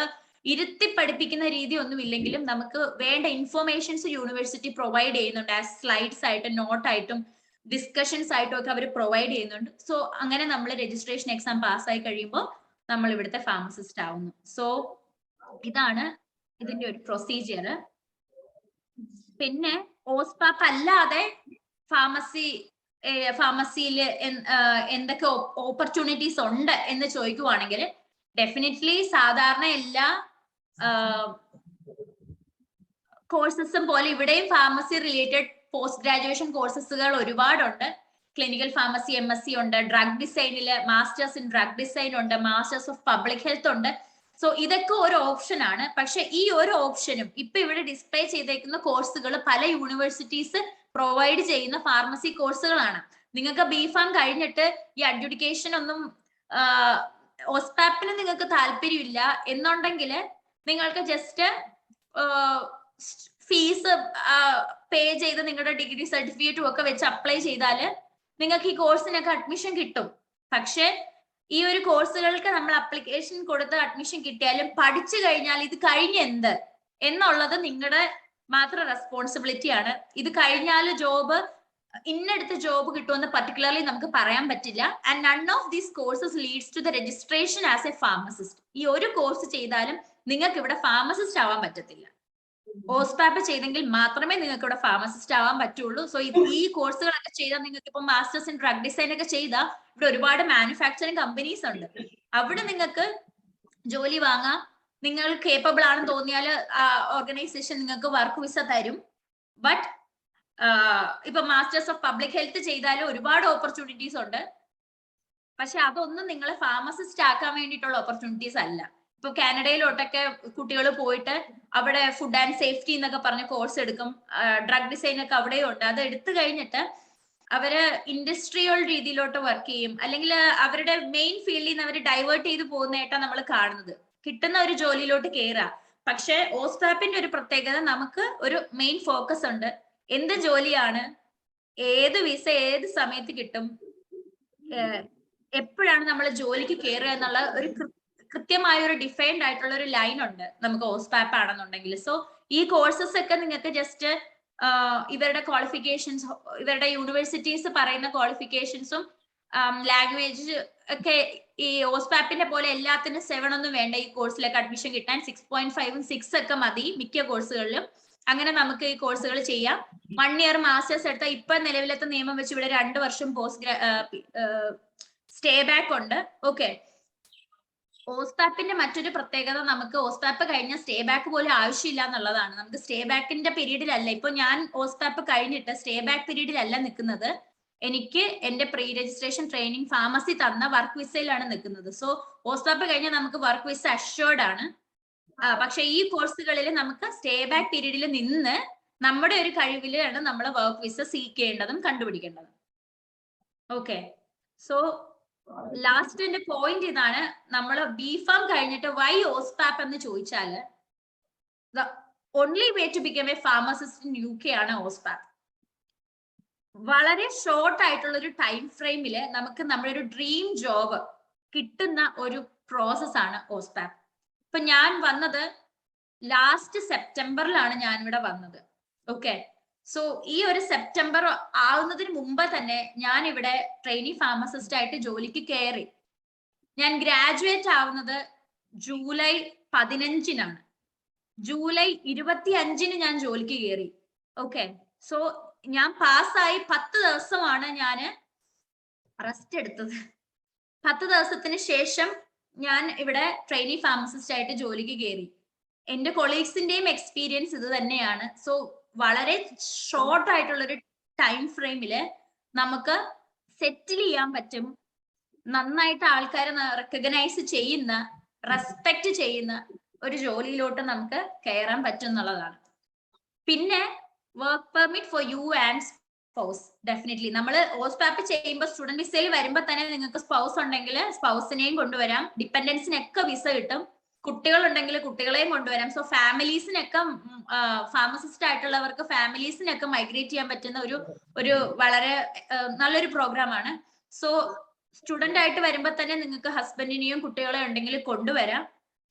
ഇരുത്തി പഠിപ്പിക്കുന്ന രീതി ഒന്നും ഇല്ലെങ്കിലും നമുക്ക് വേണ്ട ഇൻഫോർമേഷൻസ് യൂണിവേഴ്സിറ്റി പ്രൊവൈഡ് ചെയ്യുന്നുണ്ട്. ആസ് സ്ലൈഡ്സ് ആയിട്ടും നോട്ടായിട്ടും ഡിസ്കഷൻസ് ആയിട്ടും ഒക്കെ അവർ പ്രൊവൈഡ് ചെയ്യുന്നുണ്ട്. സോ അങ്ങനെ നമ്മൾ രജിസ്ട്രേഷൻ എക്സാം പാസ്സായി കഴിയുമ്പോൾ നമ്മൾ ഇവിടുത്തെ ഫാർമസിസ്റ്റ് ആവുന്നു. സോ ഇതാണ് ഇതിന്റെ ഒരു പ്രൊസീജിയർ. പിന്നെ ഓസ്പാപ്പ് അല്ലാതെ ഫാർമസിയിൽ എന്തൊക്കെ ഓപ്പർച്യൂണിറ്റീസ് ഉണ്ട് എന്ന് ചോദിക്കുവാണെങ്കിൽ ഡെഫിനറ്റ്ലി സാധാരണ എല്ലാ കോഴ്സസും പോലെ ഇവിടെയും ഫാർമസി റിലേറ്റഡ് പോസ്റ്റ് ഗ്രാജുവേഷൻ കോഴ്സസുകൾ ഒരുപാടുണ്ട്. ക്ലിനിക്കൽ ഫാർമസി MSc ഉണ്ട്, ഡ്രഗ് ഡിസൈനിൽ മാസ്റ്റേഴ്സ് ഇൻ ഡ്രഗ് ഡിസൈൻ ഉണ്ട്, മാസ്റ്റേഴ്സ് ഓഫ് പബ്ലിക് ഹെൽത്ത് ഉണ്ട്. സോ ഇതൊക്കെ ഒരു ഓപ്ഷൻ ആണ്. പക്ഷെ ഈ ഒരു ഓപ്ഷനും ഇപ്പൊ ഇവിടെ ഡിസ്പ്ലേ ചെയ്തേക്കുന്ന കോഴ്സുകൾ പല യൂണിവേഴ്സിറ്റീസ് പ്രൊവൈഡ് ചെയ്യുന്ന ഫാർമസി കോഴ്സുകളാണ്. നിങ്ങൾക്ക് BPharm കഴിഞ്ഞിട്ട് ഈ അഡ്ജുഡിക്കേഷൻ ഒന്നും ഓസ്പാപ്പിന് നിങ്ങൾക്ക് താല്പര്യമില്ല എന്നുണ്ടെങ്കിൽ നിങ്ങൾക്ക് ജസ്റ്റ് ഫീസ് പേ ചെയ്ത് നിങ്ങളുടെ ഡിഗ്രി സർട്ടിഫിക്കറ്റും ഒക്കെ വെച്ച് അപ്ലൈ ചെയ്താൽ നിങ്ങൾക്ക് ഈ കോഴ്സിനൊക്കെ അഡ്മിഷൻ കിട്ടും. പക്ഷെ ഈ ഒരു കോഴ്സുകൾക്ക് നമ്മൾ അപ്ലിക്കേഷൻ കൊടുത്ത് അഡ്മിഷൻ കിട്ടിയാലും പഠിച്ചു കഴിഞ്ഞാൽ ഇത് കഴിഞ്ഞ് എന്ത് എന്നുള്ളത് നിങ്ങളുടെ മാത്രം റെസ്പോൺസിബിലിറ്റി ആണ്. ഇത് കഴിഞ്ഞാൽ ജോബ് ഇന്നടുത്ത് ജോബ് കിട്ടുമെന്ന് പർട്ടിക്കുലർലി നമുക്ക് പറയാൻ പറ്റില്ല. And none of these courses leads to the registration as a pharmacist. ഈ ഒരു കോഴ്സ് ചെയ്താലും നിങ്ങൾക്ക് ഇവിടെ ഫാർമസിസ്റ്റ് ആവാൻ പറ്റത്തില്ല. ഓസ്പാപ്പ് ചെയ്തെങ്കിൽ മാത്രമേ നിങ്ങൾക്ക് ഇവിടെ ഫാർമസിസ്റ്റ് ആവാൻ പറ്റുള്ളൂ. സോ ഈ കോഴ്സുകളൊക്കെ ചെയ്താൽ നിങ്ങൾക്ക് ഇപ്പൊ മാസ്റ്റേഴ്സ് ഇൻ ഡ്രഗ് ഡിസൈൻ ഒക്കെ ചെയ്താൽ ഇവിടെ ഒരുപാട് മാനുഫാക്ചറിങ് കമ്പനീസ് ഉണ്ട്. അവിടെ നിങ്ങൾക്ക് ജോലി വാങ്ങാം. നിങ്ങൾ കേപ്പബിൾ ആണെന്ന് തോന്നിയാൽ ഓർഗനൈസേഷൻ നിങ്ങൾക്ക് വർക്ക് വിസ തരും. ബട്ട് ഇപ്പൊ മാസ്റ്റേഴ്സ് ഓഫ് പബ്ലിക് ഹെൽത്ത് ചെയ്താലും ഒരുപാട് ഓപ്പർച്യൂണിറ്റീസ് ഉണ്ട്. പക്ഷെ അതൊന്നും നിങ്ങളെ ഫാർമസിസ്റ്റ് ആക്കാൻ വേണ്ടിയിട്ടുള്ള ഓപ്പർച്യൂണിറ്റീസ് അല്ല. ഇപ്പൊ കാനഡയിലോട്ടൊക്കെ കുട്ടികൾ പോയിട്ട് അവിടെ ഫുഡ് ആൻഡ് സേഫ്റ്റി എന്നൊക്കെ പറഞ്ഞ കോഴ്സ് എടുക്കും. ഡ്രഗ് ഡിസൈൻ ഒക്കെ അവിടെയും ഉണ്ട്. അത് എടുത്തു കഴിഞ്ഞിട്ട് അവര് ഇൻഡസ്ട്രിയൽ രീതിയിലോട്ട് വർക്ക് ചെയ്യും. അല്ലെങ്കിൽ അവരുടെ മെയിൻ ഫീൽഡിൽ നിന്ന് അവർ ഡൈവേർട്ട് ചെയ്ത് പോകുന്നതായിട്ടാണ് നമ്മൾ കാണുന്നത്. കിട്ടുന്ന ഒരു ജോലിയിലോട്ട് കയറാം. പക്ഷെ ഓസ്പാപ്പിന്റെ ഒരു പ്രത്യേകത, നമുക്ക് ഒരു മെയിൻ ഫോക്കസ് ഉണ്ട്. എന്ത് ജോലിയാണ്, ഏത് വിസ ഏത് സമയത്ത് കിട്ടും, എപ്പോഴാണ് നമ്മൾ ജോലിക്ക് കയറുക എന്നുള്ള ഒരു കൃത്യമായ ഒരു ഡിഫൈൻഡ് ആയിട്ടുള്ള ഒരു ലൈൻ ഉണ്ട് നമുക്ക് ഓസ്പാപ്പ് ആണെന്നുണ്ടെങ്കിൽ. സോ ഈ കോഴ്സസ് ഒക്കെ നിങ്ങൾക്ക് ജസ്റ്റ് ഇവരുടെ ക്വാളിഫിക്കേഷൻസ്, ഇവരുടെ യൂണിവേഴ്സിറ്റീസ് പറയുന്ന ക്വാളിഫിക്കേഷൻസും ലാംഗ്വേജ് ഒക്കെ ഈ ഓസ്പാപ്പിന്റെ പോലെ എല്ലാത്തിനും 7 ഒന്നും വേണ്ട. ഈ കോഴ്സിലേക്ക് അഡ്മിഷൻ കിട്ടാൻ 6.5 6 ഒക്കെ മതി മിക്ക കോഴ്സുകളിലും. അങ്ങനെ നമുക്ക് ഈ കോഴ്സുകൾ ചെയ്യാം. 1 ഇയർ മാസ്റ്റേഴ്സ് എടുത്താൽ ഇപ്പൊ നിലവിലത്തെ നിയമം വെച്ച് ഇവിടെ 2 വർഷം പോസ്റ്റ് സ്റ്റേ ബാക്ക് ഉണ്ട്. ഓക്കെ, ഓസ്പാപ്പിന്റെ മറ്റൊരു പ്രത്യേകത, നമുക്ക് ഓസ്പാപ്പ് കഴിഞ്ഞ സ്റ്റേ ബാക്ക് പോലും ആവശ്യമില്ല എന്നുള്ളതാണ്. നമുക്ക് സ്റ്റേ ബാക്കിന്റെ പീരീഡിലല്ല, ഇപ്പൊ ഞാൻ ഓസ്പാപ്പ് കഴിഞ്ഞിട്ട് സ്റ്റേ ബാക്ക് പീരീഡിലല്ല നിൽക്കുന്നത്. എനിക്ക് എന്റെ പ്രീ രജിസ്ട്രേഷൻ ട്രെയിനിങ് ഫാർമസി തന്ന വർക്ക് വിസയിലാണ് നിൽക്കുന്നത്. സോ ഓസ്പാപ്പ് കഴിഞ്ഞാൽ നമുക്ക് വർക്ക് വിസ അഷ്വേർഡ് ആണ്. പക്ഷെ ഈ കോഴ്സുകളിൽ നമുക്ക് സ്റ്റേ ബാക്ക് പീരീഡിൽ നിന്ന് നമ്മുടെ ഒരു കഴിവിലാണ് നമ്മൾ വർക്ക് വിസ സീക്ക് ചെയ്യേണ്ടതും കണ്ടുപിടിക്കേണ്ടതും. ഓക്കെ, സോ ലാസ്റ്റിന്റെ പോയിന്റ് ഇതാണ്. നമ്മൾ BPharm കഴിഞ്ഞിട്ട് വൈ ഓസ്പാപ്പ് എന്ന് ചോദിച്ചാല്, the only way to become a pharmacist in UK ആണ് ഓസ്പാപ്പ്. വളരെ ഷോർട്ട് ആയിട്ടുള്ള ഒരു ടൈം ഫ്രെയിമില് നമുക്ക് നമ്മുടെ ഒരു ഡ്രീം ജോബ് കിട്ടുന്ന ഒരു പ്രോസസ് ആണ് ഓസ്പാപ്പ്. ഇപ്പൊ ഞാൻ വന്നത് ലാസ്റ്റ് സെപ്റ്റംബറിലാണ് ഞാൻ ഇവിടെ വന്നത്. ഓക്കെ, സോ ഈ ഒരു സെപ്റ്റംബർ ആവുന്നതിന് മുമ്പ് തന്നെ ഞാൻ ഇവിടെ ട്രെയിനി ഫാർമസിസ്റ്റ് ആയിട്ട് ജോലിക്ക് കയറി. ഞാൻ ഗ്രാജുവേറ്റ് ആവുന്നത് ജൂലൈ 15-നാണ്. ജൂലൈ 25-ന് ഞാൻ ജോലിക്ക് കയറി. ഓക്കെ, സോ ഞാൻ പാസ്സായി 10 ദിവസമാണ് ഞാൻ റെസ്റ്റ് എടുത്തത്. 10 ദിവസത്തിന് ശേഷം ഞാൻ ഇവിടെ ട്രെയിനി ഫാർമസിസ്റ്റ് ആയിട്ട് ജോലിക്ക് കയറി. എന്റെ കൊളീഗ്സിന്റെയും എക്സ്പീരിയൻസ് ഇത് തന്നെയാണ്. സോ വളരെ ഷോർട്ട് ആയിട്ടുള്ള ഒരു ടൈം ഫ്രെയിമില് നമുക്ക് സെറ്റിൽ ചെയ്യാൻ പറ്റും. നന്നായിട്ട് ആൾക്കാരെ റെക്കഗ്നൈസ് ചെയ്യുന്ന, റെസ്പെക്ട് ചെയ്യുന്ന ഒരു ജോലിയിലോട്ട് നമുക്ക് കയറാൻ പറ്റും എന്നുള്ളതാണ്. പിന്നെ work permit for you and spouse. Definitely നമ്മൾ ഓസ്പാപ്പ് ചെയ്യുമ്പോൾ സ്റ്റുഡന്റ് വിസയിൽ വരുമ്പോൾ തന്നെ നിങ്ങൾക്ക് സ്പൗസ് ഉണ്ടെങ്കിൽ സ്പൗസിനെയും കൊണ്ടുവരാം, ഡിപ്പെൻഡൻസിനൊക്കെ വിസ കിട്ടും, കുട്ടികൾ ഉണ്ടെങ്കിൽ കുട്ടികളെയും കൊണ്ടുവരാം. സോ ഫാമിലീസിനൊക്കെ ഫാർമസിസ്റ്റ് ആയിട്ടുള്ളവർക്ക് ഫാമിലീസിനൊക്കെ മൈഗ്രേറ്റ് ചെയ്യാൻ പറ്റുന്ന ഒരു വളരെ നല്ലൊരു പ്രോഗ്രാം ആണ്. സോ സ്റ്റുഡന്റ് ആയിട്ട് വരുമ്പോൾ തന്നെ നിങ്ങൾക്ക് ഹസ്ബൻഡിനെയും കുട്ടികളെയും ഉണ്ടെങ്കിൽ കൊണ്ടുവരാം.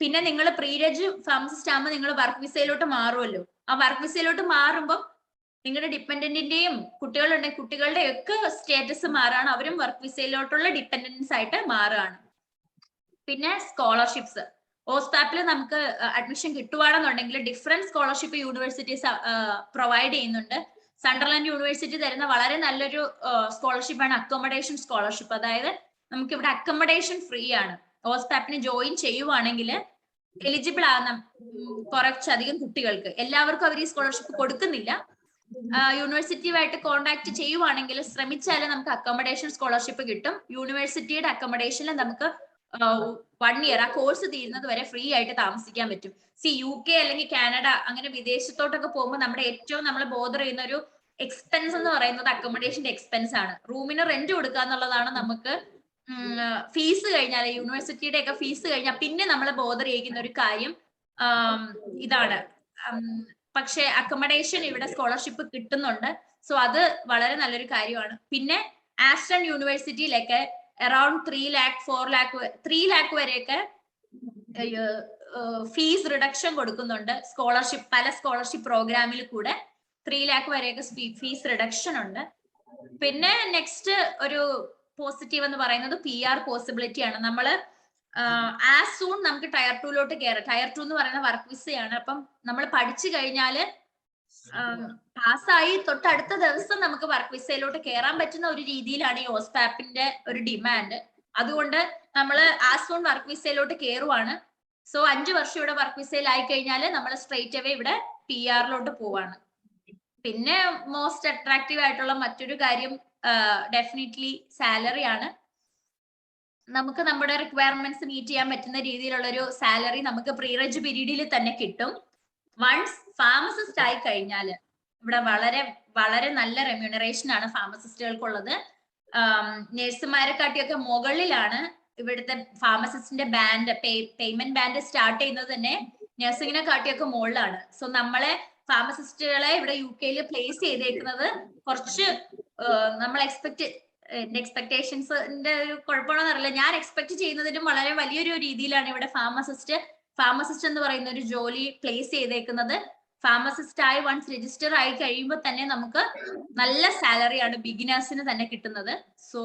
പിന്നെ നിങ്ങൾ പ്രീരജ് ഫാർമസിസ്റ്റ് ആകുമ്പോൾ നിങ്ങൾ വർക്ക് വിസയിലോട്ട് മാറുമല്ലോ. ആ വർക്ക് വിസയിലോട്ട് മാറുമ്പോൾ നിങ്ങളുടെ ഡിപ്പെൻഡന്റിന്റെയും കുട്ടികളുണ്ടെങ്കിൽ കുട്ടികളുടെ ഒക്കെ സ്റ്റേറ്റസ് മാറാണ്, അവരും വർക്ക് വിസയിലോട്ടുള്ള ഡിപ്പെൻഡൻസ് ആയിട്ട് മാറുകയാണ്. പിന്നെ സ്കോളർഷിപ്സ് ഓസ്പാപ്പിൽ നമുക്ക് അഡ്മിഷൻ കിട്ടുവാണെന്നുണ്ടെങ്കിൽ ഡിഫറെന്റ് സ്കോളർഷിപ്പ് യൂണിവേഴ്സിറ്റീസ് പ്രൊവൈഡ് ചെയ്യുന്നുണ്ട്. സണ്ടർലാൻഡ് യൂണിവേഴ്സിറ്റി തരുന്ന വളരെ നല്ലൊരു സ്കോളർഷിപ്പാണ് അക്കോമഡേഷൻ സ്കോളർഷിപ്പ്. അതായത് നമുക്ക് ഇവിടെ അക്കോമഡേഷൻ ഫ്രീ ആണ്. ഓസ്പാപ്പിന് ജോയിൻ ചെയ്യുവാണെങ്കിൽ എലിജിബിൾ ആകുന്ന കുറച്ചധികം കുട്ടികൾക്ക്, എല്ലാവർക്കും അവർ ഈ സ്കോളർഷിപ്പ് കൊടുക്കുന്നില്ല. യൂണിവേഴ്സിറ്റിയുമായിട്ട് കോൺടാക്ട് ചെയ്യുവാണെങ്കിൽ ശ്രമിച്ചാൽ നമുക്ക് അക്കോമഡേഷൻ സ്കോളർഷിപ്പ് കിട്ടും. യൂണിവേഴ്സിറ്റിയുടെ അക്കോമഡേഷനിൽ നമുക്ക് 1 ഇയർ ആ കോഴ്സ് തീരുന്നത് വരെ ഫ്രീ ആയിട്ട് താമസിക്കാൻ പറ്റും. UK അല്ലെങ്കിൽ കാനഡ അങ്ങനെ വിദേശത്തോട്ടൊക്കെ പോകുമ്പോൾ നമ്മുടെ ഏറ്റവും നമ്മൾ ബോധർ ചെയ്യുന്ന ഒരു എക്സ്പെൻസ് എന്ന് പറയുന്നത് അക്കോമഡേഷന്റെ എക്സ്പെൻസ് ആണ്. റൂമിന് റെന്റ് കൊടുക്കുക എന്നുള്ളതാണ് നമുക്ക് ഫീസ് കഴിഞ്ഞാൽ, യൂണിവേഴ്സിറ്റിയുടെ ഒക്കെ ഫീസ് കഴിഞ്ഞാൽ പിന്നെ നമ്മളെ ബോധർ ചെയ്യിക്കുന്ന ഒരു കാര്യം ഇതാണ്. പക്ഷെ അക്കോമഡേഷൻ ഇവിടെ സ്കോളർഷിപ്പ് കിട്ടുന്നുണ്ട്. സോ അത് വളരെ നല്ലൊരു കാര്യമാണ്. പിന്നെ ആസ്റ്റൺ യൂണിവേഴ്സിറ്റിയിലൊക്കെ അറൌണ്ട് 3 lakh 4 lakh 3 lakh വരെയൊക്കെ ഫീസ് റിഡക്ഷൻ കൊടുക്കുന്നുണ്ട്. സ്കോളർഷിപ്പ് പല സ്കോളർഷിപ്പ് പ്രോഗ്രാമിൽ കൂടെ 3 lakh വരെയൊക്കെ ഫീസ് റിഡക്ഷൻ ഉണ്ട്. പിന്നെ നെക്സ്റ്റ് ഒരു പോസിറ്റീവ് എന്ന് പറയുന്നത് PR പോസിബിലിറ്റി ആണ്. നമ്മള് ആസ് സൂൺ നമുക്ക് ടയർ 2 കയറാം. ടയർ 2 എന്ന് പറയുന്ന വർക്ക് വിസയാണ്. അപ്പം നമ്മൾ പഠിച്ചു കഴിഞ്ഞാല് പാസ്സായി തൊട്ടടുത്ത ദിവസം നമുക്ക് വർക്ക് വിസയിലോട്ട് കയറാൻ പറ്റുന്ന ഒരു രീതിയിലാണ് ഈ ഓസ്പാപ്പിന്റെ ഒരു ഡിമാൻഡ്. അതുകൊണ്ട് നമ്മൾ ആസ് സൂൺ വർക്ക് വിസയിലോട്ട് കയറുവാണ്. സോ 5 വർഷം ഇവിടെ വർക്ക് വിസയിലായി കഴിഞ്ഞാൽ നമ്മൾ സ്ട്രേറ്റ് അവേ ഇവിടെ PR പോവാണ്. പിന്നെ മോസ്റ്റ് അട്രാക്റ്റീവ് ആയിട്ടുള്ള മറ്റൊരു കാര്യം ഡെഫിനറ്റ്ലി സാലറി ആണ്. നമുക്ക് നമ്മുടെ റിക്വയർമെന്റ്സ് മീറ്റ് ചെയ്യാൻ പറ്റുന്ന രീതിയിലുള്ള ഒരു സാലറി നമുക്ക് പ്രീറജ് പീരീഡിൽ തന്നെ കിട്ടും. വൺസ് ഫാർമസിസ്റ്റ് ആയി കഴിഞ്ഞാൽ ഇവിടെ വളരെ വളരെ നല്ല റെമ്യൂണറേഷൻ ആണ് ഫാർമസിസ്റ്റുകൾക്കുള്ളത്. നഴ്സുമാരെക്കാട്ടിയൊക്കെ മുകളിലാണ് ഇവിടുത്തെ ഫാർമസിസ്റ്റിന്റെ ബാൻഡ്, പേയ്മെന്റ് ബാൻഡ് സ്റ്റാർട്ട് ചെയ്യുന്നത് തന്നെ നഴ്സിങ്ങിനെ കാട്ടിയൊക്കെ മുകളിലാണ്. സോ നമ്മളെ ഫാർമസിസ്റ്റുകളെ ഇവിടെ UK പ്ലേസ് ചെയ്തേക്കുന്നത് കുറച്ച് നമ്മൾ എന്റെ എക്സ്പെക്ടേഷൻസിന്റെ ഒരു കുഴപ്പമാണെന്ന് അറിയില്ല. ഞാൻ എക്സ്പെക്ട് ചെയ്യുന്നതിനും വളരെ വലിയൊരു രീതിയിലാണ് ഇവിടെ ഫാർമസിസ്റ്റ് എന്ന് പറയുന്ന ഒരു ജോലി പ്ലേസ് ചെയ്തേക്കുന്നത്. ഫാർമസിസ്റ്റ് ആയി വൺസ് രജിസ്റ്റർ ആയി കഴിയുമ്പോൾ തന്നെ നമുക്ക് നല്ല സാലറിയാണ് ബിഗിനേഴ്സിന് തന്നെ കിട്ടുന്നത്. സോ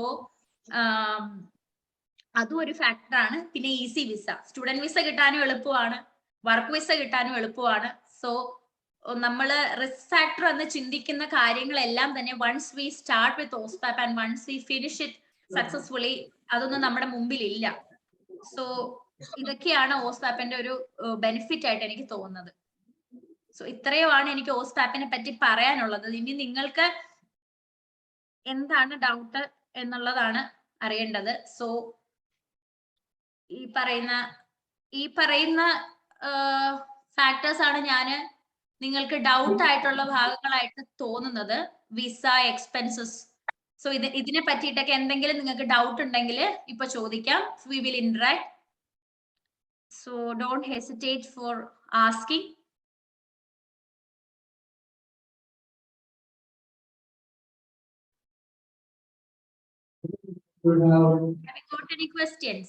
അതും ഒരു ഫാക്ടറാണ്. പിന്നെ ഈസി വിസ, സ്റ്റുഡന്റ് വിസ കിട്ടാനും എളുപ്പമാണ്, വർക്ക് വിസ കിട്ടാനും എളുപ്പമാണ്. സോ നമ്മള് റിസ്ക് ഫാക്ടർ എന്ന് ചിന്തിക്കുന്ന കാര്യങ്ങളെല്ലാം തന്നെ once we start with OSPAP and once we finish it successfully അതൊന്നും നമ്മുടെ മുമ്പിൽ ഇല്ല. സോ ഇതൊക്കെയാണ് ഓസ്പാപ്പിന്റെ ഒരു ബെനിഫിറ്റ് ആയിട്ട് എനിക്ക് തോന്നുന്നത്. സോ ഇത്രയുമാണ് എനിക്ക് ഓസ്പാപ്പിനെ പറ്റി പറയാനുള്ളത്. ഇനി നിങ്ങൾക്ക് എന്താണ് ഡൗട്ട് എന്നുള്ളതാണ് അറിയേണ്ടത്. സോ ഈ പറയുന്ന ഫാക്ടേഴ്സ് ആണ് ഞാന് നിങ്ങൾക്ക് ഡൗട്ട് ആയിട്ടുള്ള ഭാഗങ്ങളായിട്ട് തോന്നുന്നത്. Visa, expenses. സോ ഇതിനെ പറ്റിയിട്ടൊക്കെ എന്തെങ്കിലും നിങ്ങൾക്ക് ഡൗട്ട് ഉണ്ടെങ്കിൽ ഇപ്പൊ ചോദിക്കാം. We will interact. So don't hesitate for asking. Have you got any questions?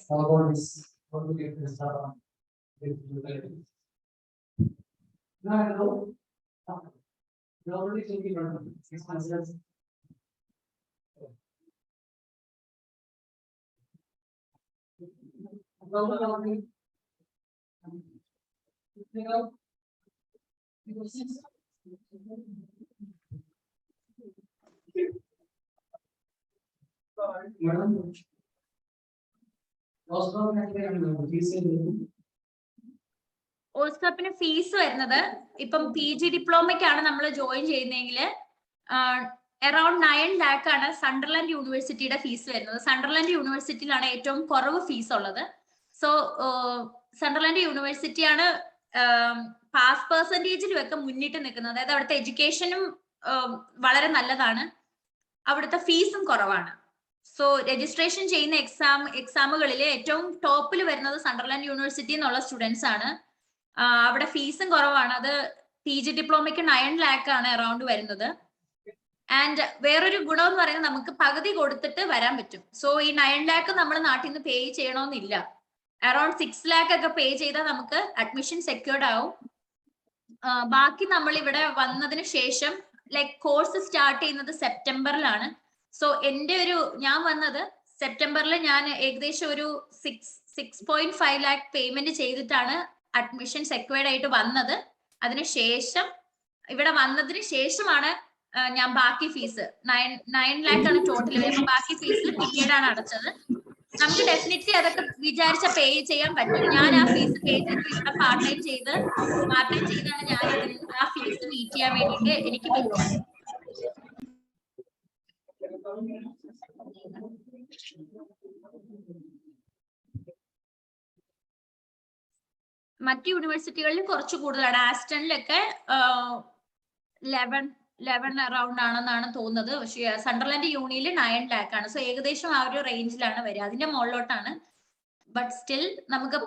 ഓസ്കാപ്പിന് ഫീസ് വരുന്നത് ഇപ്പം PG ഡിപ്ലോമയ്ക്കാണ് നമ്മൾ ജോയിൻ ചെയ്യുന്നതെങ്കിൽ അറൌണ്ട് 9 lakh ആണ് സണ്ടർലാൻഡ് യൂണിവേഴ്സിറ്റിയുടെ ഫീസ് വരുന്നത്. സണ്ടർലാൻഡ് യൂണിവേഴ്സിറ്റിയിലാണ് ഏറ്റവും കുറവ് ഫീസ് ഉള്ളത്. സോ സണ്ടർലാൻഡ് യൂണിവേഴ്സിറ്റിയാണ് പാസ് പെർസെന്റേജിലും ഒക്കെ മുന്നിട്ട് നിൽക്കുന്നത്. അതായത് അവിടുത്തെ എഡ്യൂക്കേഷനും വളരെ നല്ലതാണ്, അവിടുത്തെ ഫീസും കുറവാണ്. സോ രജിസ്ട്രേഷൻ ചെയ്യുന്ന എക്സാമുകളിൽ ഏറ്റവും ടോപ്പിൽ വരുന്നത് സണ്ടർലാൻഡ് യൂണിവേഴ്സിറ്റി എന്നുള്ള സ്റ്റുഡൻസ് ആണ്. അവിടെ ഫീസും കുറവാണ്. അത് PG ഡിപ്ലോമയ്ക്ക് 9 lakh ആണ് അറൌണ്ട് വരുന്നത്. ആൻഡ് വേറൊരു ഗുണം എന്ന് പറയുന്നത് നമുക്ക് പകുതി കൊടുത്തിട്ട് വരാൻ പറ്റും. സോ ഈ 9 lakh നമ്മൾ നാട്ടിൽ നിന്ന് പേ ചെയ്യണമെന്നില്ല. അറൌണ്ട് 6 lakh ഒക്കെ പേ ചെയ്താൽ നമുക്ക് അഡ്മിഷൻ സെക്യൂർഡ് ആവും. ബാക്കി നമ്മൾ ഇവിടെ വന്നതിന് ശേഷം ലൈക് കോഴ്സ് സ്റ്റാർട്ട് ചെയ്യുന്നത് സെപ്റ്റംബറിലാണ്. സോ ഞാൻ വന്നത് സെപ്റ്റംബറിൽ ഞാൻ ഏകദേശം ഒരു 6.5 lakh പേയ്മെന്റ് ചെയ്തിട്ടാണ് അഡ്മിഷൻ സെക്യൂർഡ് ആയിട്ട് വന്നത്. അതിനുശേഷം ഇവിടെ വന്നതിന് ശേഷമാണ് ഞാൻ ബാക്കി ഫീസ് 9 lakh ആണ് ടോട്ടൽ വരുന്നത്. ബാക്കി ഫീസ് പിന്നീടാണ് അടച്ചത്. നമുക്ക് ഡെഫിനറ്റ്ലി അതൊക്കെ വിചാരിച്ച പേ ചെയ്യാൻ പറ്റും. ഞാൻ ആ ഫീസ് പേ ചെയ്ത് ഇവിടെ പാർട്ട് ടൈം ചെയ്താണ് ഞാൻ ആ ഫീസ് മീറ്റ് ചെയ്യാൻ വേണ്ടിയിട്ട് എനിക്ക് പറ്റും. മറ്റു യൂണിവേഴ്സിറ്റികളിൽ കുറച്ച് കൂടുതലാണ്. ആസ്റ്റണിലൊക്കെ 11 അറൌണ്ട് ആണെന്നാണ് തോന്നുന്നത്. പക്ഷേ സണ്ടർലാൻഡ് യൂണിയിൽ 9 lakh ആണ്. സോ ഏകദേശം ആ ഒരു റേഞ്ചിലാണ് വരിക, അതിന്റെ മുകളിലോട്ടാണ്. ബട്ട് സ്റ്റിൽ നമുക്ക്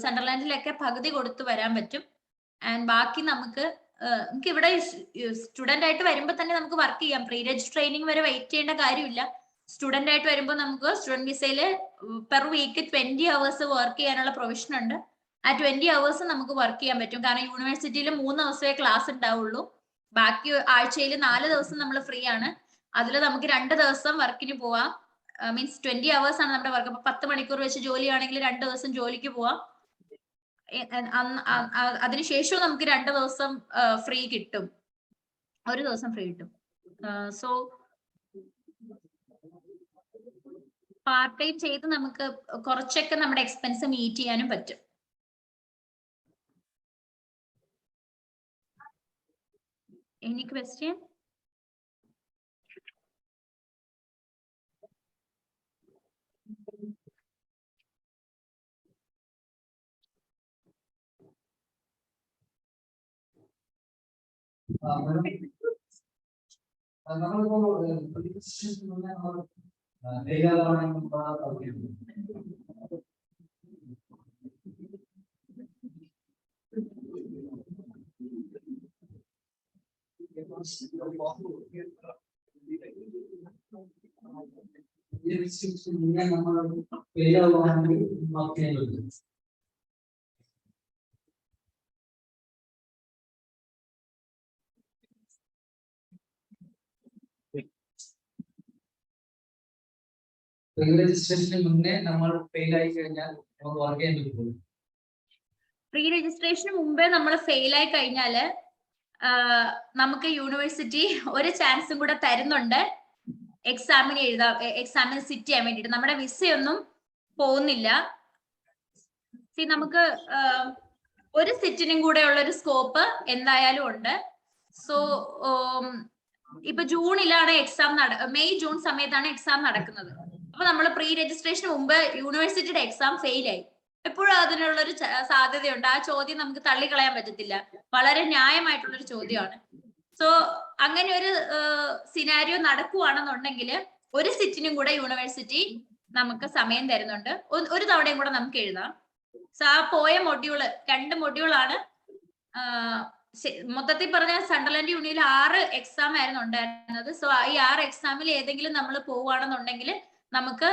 സണ്ടർലാൻഡിലൊക്കെ പകുതി കൊടുത്ത് വരാൻ പറ്റും. ആൻഡ് ബാക്കി നമുക്ക് ഇവിടെ സ്റ്റുഡന്റ് ആയിട്ട് വരുമ്പോൾ തന്നെ നമുക്ക് വർക്ക് ചെയ്യാം. പ്രീ രജിസ്റ്റർ ട്രെയിനിങ് വരെ വെയിറ്റ് ചെയ്യേണ്ട കാര്യമില്ല. സ്റ്റുഡന്റ് ആയിട്ട് വരുമ്പോൾ നമുക്ക് സ്റ്റുഡന്റ് വിസയില് പെർ വീക്ക് 20 hours വർക്ക് ചെയ്യാനുള്ള പ്രൊവിഷൻ ഉണ്ട്. ആ 20 hours നമുക്ക് വർക്ക് ചെയ്യാൻ പറ്റും. കാരണം യൂണിവേഴ്സിറ്റിയിൽ 3 ദിവസമേ ക്ലാസ് ഉണ്ടാവുള്ളൂ. ബാക്കി ആഴ്ചയിൽ 4 ദിവസം നമ്മൾ ഫ്രീ ആണ്. അതിൽ നമുക്ക് 2 ദിവസം വർക്കിന് പോവാം. മീൻസ് 20 hours ആണ് നമ്മുടെ വർക്ക്. അപ്പൊ 10 മണിക്കൂർ വെച്ച് ജോലിയാണെങ്കിൽ 2 ദിവസം ജോലിക്ക് പോവാം. അതിനുശേഷവും നമുക്ക് 2 ദിവസം ഫ്രീ കിട്ടും, 1 ദിവസം ഫ്രീ കിട്ടും. സോ പാർട്ട് ടൈം ചെയ്ത് നമുക്ക് കുറച്ചൊക്കെ നമ്മുടെ എക്സ്പെൻസ് മീറ്റ് ചെയ്യാനും പറ്റും. Any question? രജിസ്ട്രേഷന് മുന്നേ നമ്മൾ ഫെയിൽ ആയി കഴിഞ്ഞാൽ നമുക്ക് വർക്ക് ചെയ്യാൻ പറ്റും. പ്രീ രജിസ്ട്രേഷന് മുമ്പേ നമ്മൾ ഫെയിൽ ആയി കഴിഞ്ഞാല് നമുക്ക് യൂണിവേഴ്സിറ്റി ഒരു ചാൻസും കൂടെ തരുന്നുണ്ട് എക്സാമിന് സിറ്റ് ചെയ്യാൻ വേണ്ടിയിട്ട്. നമ്മുടെ വിസയൊന്നും പോകുന്നില്ല. നമുക്ക് ഒരു സിറ്റിനും കൂടെ ഉള്ള ഒരു സ്കോപ്പ് എന്തായാലും ഉണ്ട്. സോ ഇപ്പൊ ജൂണിലാണ് എക്സാം മെയ് ജൂൺ സമയത്താണ് എക്സാം നടക്കുന്നത്. അപ്പൊ നമ്മൾ പ്രീ രജിസ്ട്രേഷന് മുമ്പ് യൂണിവേഴ്സിറ്റിയുടെ എക്സാം ഫെയിൽ ആയി. എപ്പോഴും അതിനുള്ളൊരു സാധ്യതയുണ്ട്. ആ ചോദ്യം നമുക്ക് തള്ളിക്കളയാൻ പറ്റത്തില്ല. വളരെ ന്യായമായിട്ടുള്ളൊരു ചോദ്യമാണ്. സോ അങ്ങനെ ഒരു സിനാരിയോ നടക്കുവാണെന്നുണ്ടെങ്കിൽ ഒരു സിറ്റിനും കൂടെ യൂണിവേഴ്സിറ്റി നമുക്ക് സമയം തരുന്നുണ്ട്. ഒരു തവണയും കൂടെ നമുക്ക് എഴുതാം. സോ ആ പോയ മൊഡ്യൂള് 2 മൊഡ്യൂളാണ്. മൊത്തത്തിൽ പറഞ്ഞ സണ്ടർലാൻഡ് യൂണിയിൽ 6 എക്സാം ആയിരുന്നു ഉണ്ടായിരുന്നത്. സോ ഈ 6 എക്സാമിൽ ഏതെങ്കിലും നമ്മൾ പോവുകയാണെന്നുണ്ടെങ്കിൽ നമുക്ക്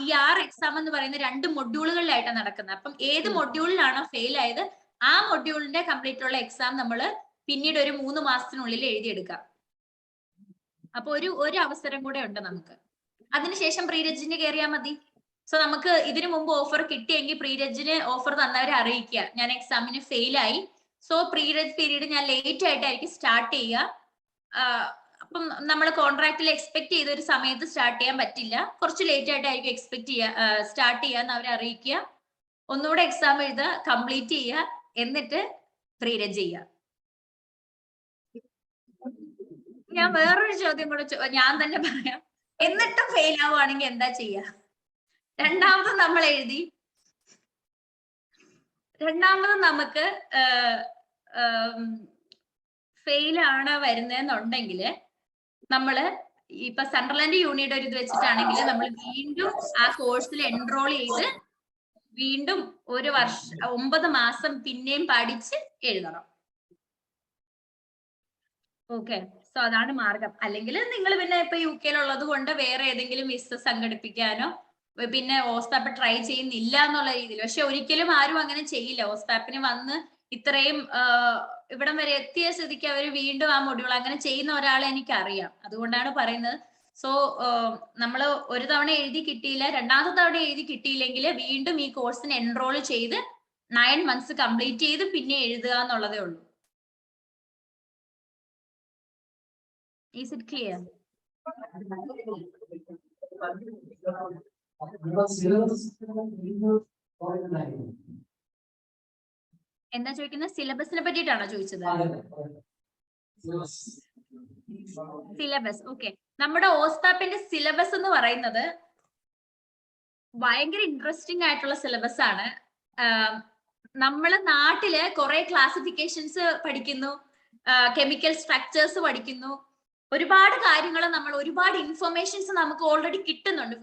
ഈ 6 എക്സാം എന്ന് പറയുന്ന 2 മൊഡ്യൂളുകളിലായിട്ടാണ് നടക്കുന്നത്. അപ്പം ഏത് മൊഡ്യൂളിലാണോ ഫെയിൽ ആയത് ആ മൊഡ്യൂളിന്റെ കംപ്ലീറ്റ് ഉള്ള എക്സാം നമ്മൾ പിന്നീട് ഒരു 3 മാസത്തിനുള്ളിൽ എഴുതിയെടുക്കാം. അപ്പൊ ഒരു അവസരം കൂടെ ഉണ്ട് നമുക്ക്. അതിനുശേഷം പ്രീ രജിന് കയറിയാൽ മതി. സോ നമുക്ക് ഇതിനു മുമ്പ് ഓഫർ കിട്ടിയെങ്കിൽ പ്രീ രജിന് ഓഫർ തന്നവരെ അറിയിക്കുക, ഞാൻ എക്സാമിന് ഫെയിൽ ആയി. സോ പ്രീ രജ് പീരീഡ് ഞാൻ ലേറ്റ് ആയിട്ടായിരിക്കും സ്റ്റാർട്ട് ചെയ്യുക. അപ്പം നമ്മൾ കോൺട്രാക്റ്റിൽ എക്സ്പെക്ട് ചെയ്ത ഒരു സമയത്ത് സ്റ്റാർട്ട് ചെയ്യാൻ പറ്റില്ല, കുറച്ച് ലേറ്റ് ആയിട്ടായിരിക്കും എക്സ്പെക്ട് ചെയ്യുക സ്റ്റാർട്ട് ചെയ്യാന്ന് അവരെ അറിയിക്കുക, ഒന്നുകൂടെ എക്സാം എഴുതുക, കംപ്ലീറ്റ് ചെയ്യുക, എന്നിട്ട് പ്രീ രജ് ചെയ്യുക. ഞാൻ വേറൊരു ചോദ്യം കൂടെ ഞാൻ തന്നെ പറയാം. എന്നിട്ടും ഫെയിൽ ആവുകയാണെങ്കിൽ എന്താ ചെയ്യുക? രണ്ടാമത് നമ്മൾ എഴുതി, രണ്ടാമത് നമുക്ക് ഫെയിൽ ആണ് വരുന്നതെന്നുണ്ടെങ്കിൽ നമ്മള് ഇപ്പൊ സെൻട്രൽ യൂണിയുടെ ഒരു ഇത് വെച്ചിട്ടാണെങ്കിൽ നമ്മൾ വീണ്ടും ആ കോഴ്സിൽ എൻറോൾ ചെയ്ത് വീണ്ടും ഒരു വർഷം 9 മാസം പിന്നെയും പഠിച്ച് എഴുതണം. ഓക്കെ, സോ അതാണ് മാർഗം. അല്ലെങ്കിൽ നിങ്ങൾ പിന്നെ ഇപ്പൊ UK ഉള്ളത് കൊണ്ട് വേറെ ഏതെങ്കിലും വിസ സംഘടിപ്പിക്കാനോ പിന്നെ ഓസ്പാപ്പ് ട്രൈ ചെയ്യുന്നില്ല എന്നുള്ള രീതിയിൽ. പക്ഷെ ഒരിക്കലും ആരും അങ്ങനെ ചെയ്യില്ല. ഓസ്പാപ്പിന് വന്ന് ഇത്രയും ഇവിടം വരെ എത്തിയ സ്ഥിതിക്ക് അവർ വീണ്ടും ആ മൊഡ്യൂൾ അങ്ങനെ ചെയ്യുന്ന ഒരാളെ എനിക്കറിയാം. അതുകൊണ്ടാണ് പറയുന്നത്. സോ നമ്മൾ ഒരു തവണ എഴുതി കിട്ടിയില്ല, രണ്ടാമത്തെ തവണ എഴുതി കിട്ടിയില്ലെങ്കിൽ വീണ്ടും ഈ കോഴ്സിന് എൻറോൾ ചെയ്ത് 9 months കംപ്ലീറ്റ് ചെയ്ത് പിന്നെ എഴുതുക എന്നുള്ളതേ ഉള്ളൂ. Is it clear? എന്താ ചോദിക്കുന്നത്? സിലബസിനെ പറ്റിയിട്ടാണോ ചോദിച്ചത്? Syllabus, okay. നമ്മുടെ ഓസ്പാപ്പിന്റെ സിലബസ് എന്ന് പറയുന്നത് ഭയങ്കര ഇൻട്രസ്റ്റിംഗ് ആയിട്ടുള്ള സിലബസ് ആണ്. നമ്മളെ നാട്ടില് കുറെ ക്ലാസിഫിക്കേഷൻസ് പഠിക്കുന്നു, കെമിക്കൽ സ്ട്രക്ചേഴ്സ് പഠിക്കുന്നു, ഒരുപാട് കാര്യങ്ങൾ നമ്മൾ ഒരുപാട് ഇൻഫർമേഷൻസ് നമുക്ക് ഓൾറെഡി കിട്ടുന്നുണ്ട്.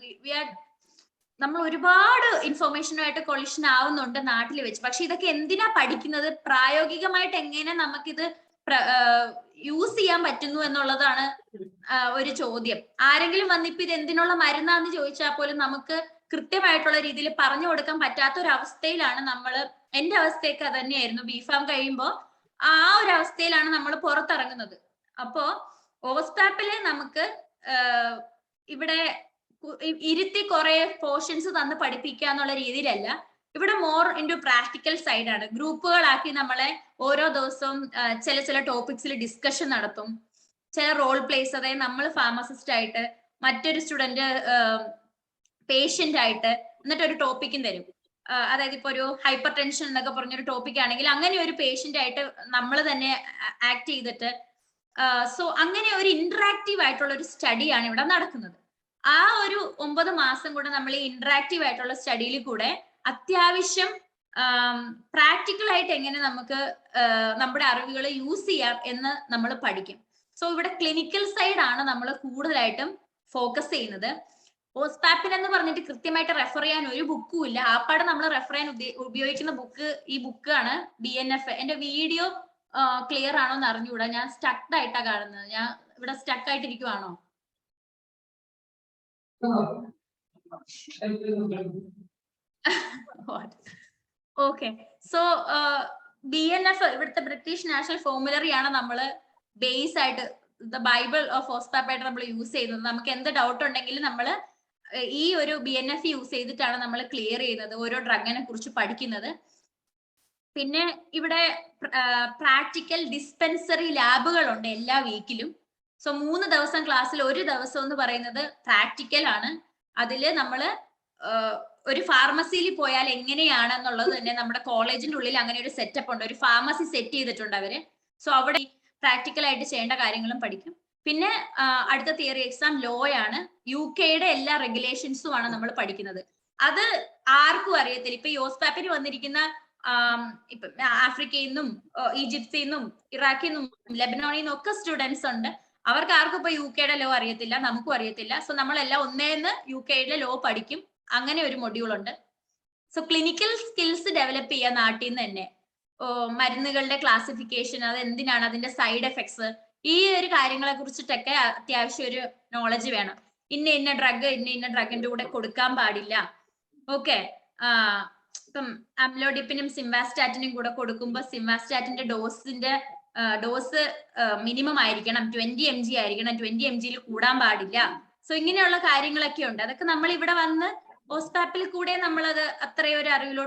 നമ്മൾ ഒരുപാട് ഇൻഫർമേഷനുമായിട്ട് കൊളിഷൻ ആവുന്നുണ്ട് നാട്ടിൽ വെച്ച്. പക്ഷെ ഇതൊക്കെ എന്തിനാ പഠിക്കുന്നത്? പ്രായോഗികമായിട്ട് എങ്ങനെ നമുക്കിത് യൂസ് ചെയ്യാൻ പറ്റുന്നു എന്നുള്ളതാണ് ഒരു ചോദ്യം. ആരെങ്കിലും വന്നിപ്പോ ഇത് എന്തിനുള്ള മരുന്നാന്ന് ചോദിച്ചാൽ പോലും നമുക്ക് കൃത്യമായിട്ടുള്ള രീതിയിൽ പറഞ്ഞു കൊടുക്കാൻ പറ്റാത്ത ഒരു അവസ്ഥയിലാണ് നമ്മള്. എന്റെ അവസ്ഥയൊക്കെ അത് തന്നെയായിരുന്നു. ബിഫാം കഴിയുമ്പോൾ ആ ഒരു അവസ്ഥയിലാണ് നമ്മൾ പുറത്തിറങ്ങുന്നത്. അപ്പോ ഓസ്പാപ്പില് നമുക്ക് ഇവിടെ ഇരുത്തി കുറെ പോർഷൻസ് തന്ന് പഠിപ്പിക്കുക എന്നുള്ള രീതിയിലല്ല. ഇവിടെ മോർ ഇൻറ്റു പ്രാക്ടിക്കൽ സൈഡാണ്. ഗ്രൂപ്പുകളാക്കി നമ്മളെ ഓരോ ദിവസവും ചില ടോപ്പിക്സിൽ ഡിസ്കഷൻ നടത്തും. ചില റോൾ പ്ലേസ്, അതായത് നമ്മൾ ഫാർമസിസ്റ്റ് ആയിട്ട് മറ്റൊരു സ്റ്റുഡന്റ് പേഷ്യന്റ് ആയിട്ട്, എന്നിട്ട് ഒരു ടോപ്പിക്കും തരും. അതായത് ഇപ്പൊ ഒരു ഹൈപ്പർ ടെൻഷൻ എന്നൊക്കെ പറഞ്ഞൊരു ടോപ്പിക് ആണെങ്കിൽ അങ്ങനെ ഒരു പേഷ്യന്റ് ആയിട്ട് നമ്മൾ തന്നെ ആക്ട് ചെയ്തിട്ട്, സോ അങ്ങനെ ഒരു ഇന്ററാക്റ്റീവ് ആയിട്ടുള്ള ഒരു സ്റ്റഡിയാണ് ഇവിടെ നടക്കുന്നത്. ആ ഒരു 9 മാസം കൂടെ നമ്മൾ ഈ ഇന്ററാക്റ്റീവ് ആയിട്ടുള്ള സ്റ്റഡിയിൽ കൂടെ അത്യാവശ്യം പ്രാക്ടിക്കൽ ആയിട്ട് എങ്ങനെ നമുക്ക് നമ്മുടെ അറിവുകൾ യൂസ് ചെയ്യാം എന്ന് നമ്മൾ പഠിക്കും. സോ ഇവിടെ ക്ലിനിക്കൽ സൈഡ് ആണ് നമ്മൾ കൂടുതലായിട്ടും ഫോക്കസ് ചെയ്യുന്നത്. ഓസ്പാപ്പിൻ എന്ന് പറഞ്ഞിട്ട് കൃത്യമായിട്ട് റെഫർ ചെയ്യാൻ ഒരു ബുക്കും ഇല്ല. ആപ്പാടെ നമ്മൾ റെഫർ ചെയ്യാൻ ഉപയോഗിക്കുന്ന ബുക്ക് ഈ ബുക്കാണ് BNF. എന്റെ വീഡിയോ ക്ലിയർ ആണോ എന്ന് അറിഞ്ഞുകൂടാ, ഞാൻ സ്റ്റക്ക് ആയിട്ടാ കാണുന്നത്. ഞാൻ ഇവിടെ സ്റ്റക്ക് ആയിട്ടിരിക്കുവാണോ? ഓക്കെ, സോ BNF ഇവിടുത്തെ ബ്രിട്ടീഷ് നാഷണൽ ഫോർമുലറി ആണ് നമ്മൾ ബേസ് ആയിട്ട് ദ ബൈബിൾ ഓഫ് ഓസ്പാപ്പ് ആയിട്ട് നമ്മൾ യൂസ് ചെയ്യുന്നത്. നമുക്ക് എന്ത് ഡൗട്ട് ഉണ്ടെങ്കിലും നമ്മൾ ഈ ഒരു BNF യൂസ് ചെയ്തിട്ടാണ് നമ്മൾ ക്ലിയർ ചെയ്യുന്നത്, ഓരോ ഡ്രഗിനെ കുറിച്ച് പഠിക്കുന്നത്. പിന്നെ ഇവിടെ പ്രാക്ടിക്കൽ ഡിസ്പെൻസറി ലാബുകളുണ്ട് എല്ലാ വീക്കിലും. സോ 3 ദിവസം ക്ലാസ്സിൽ ഒരു ദിവസം എന്ന് പറയുന്നത് പ്രാക്ടിക്കൽ ആണ്. അതില് നമ്മള് ഒരു ഫാർമസിയിൽ പോയാൽ എങ്ങനെയാണെന്നുള്ളത് തന്നെ നമ്മുടെ കോളേജിന്റെ ഉള്ളിൽ അങ്ങനെ ഒരു സെറ്റപ്പ് ഉണ്ട്. ഒരു ഫാർമസി സെറ്റ് ചെയ്തിട്ടുണ്ട് അവര്. സോ അവിടെ പ്രാക്ടിക്കൽ ആയിട്ട് ചെയ്യേണ്ട കാര്യങ്ങളും പഠിക്കും. പിന്നെ അടുത്ത തിയറി എക്സാം ലോ ആണ്. UK-യുടെ എല്ലാ റെഗുലേഷൻസും ആണ് നമ്മൾ പഠിക്കുന്നത്. അത് ആർക്കും അറിയത്തില്ല. ഇപ്പൊ ഈ ഓസ്പാപ്പിന് വന്നിരിക്കുന്ന ഇപ്പൊ ആഫ്രിക്കയിൽ നിന്നും ഈജിപ്തിൽ നിന്നും ഇറാഖിൽ നിന്നും ലെബനോണിൽ നിന്നും ഒക്കെ സ്റ്റുഡൻസ് ഉണ്ട്. അവർക്ക് ആർക്കും ഇപ്പൊ UK-യുടെ ലോ അറിയത്തില്ല, നമുക്കും അറിയത്തില്ല. സോ നമ്മളെല്ലാം ഒന്നേന്ന് UK-യുടെ ലോ പഠിക്കും. അങ്ങനെ ഒരു മൊഡ്യൂൾ ഉണ്ട്. സോ ക്ലിനിക്കൽ സ്കിൽസ് ഡെവലപ്പ് ചെയ്യുക നാട്ടിൽ നിന്ന് തന്നെ. മരുന്നുകളുടെ ക്ലാസിഫിക്കേഷൻ, അത് എന്തിനാണ്, അതിന്റെ സൈഡ് എഫക്ട്സ്, ഈ ഒരു കാര്യങ്ങളെ കുറിച്ചിട്ടൊക്കെ അത്യാവശ്യം ഒരു നോളജ് വേണം. ഇന്ന ഡ്രഗ് ഇന്ന ഡ്രഗിന്റെ കൂടെ കൊടുക്കാൻ പാടില്ല. ഓക്കെ, ഇപ്പം അംലോഡിപ്പിനും സിംവാസ്റ്റാറ്റിനും കൂടെ കൊടുക്കുമ്പോൾ സിംവാസ്റ്റാറ്റിന്റെ ഡോസ് മിനിമം ആയിരിക്കണം, 20 mg ആയിരിക്കണം, 20 mg കൂടാൻ പാടില്ല. സോ ഇങ്ങനെയുള്ള കാര്യങ്ങളൊക്കെ ഉണ്ട്. അതൊക്കെ നമ്മൾ ഇവിടെ വന്ന് ഓസ്പാപ്പിൽ കൂടെ നമ്മളത് അത്രയൊരു അറിവിലോട്ട്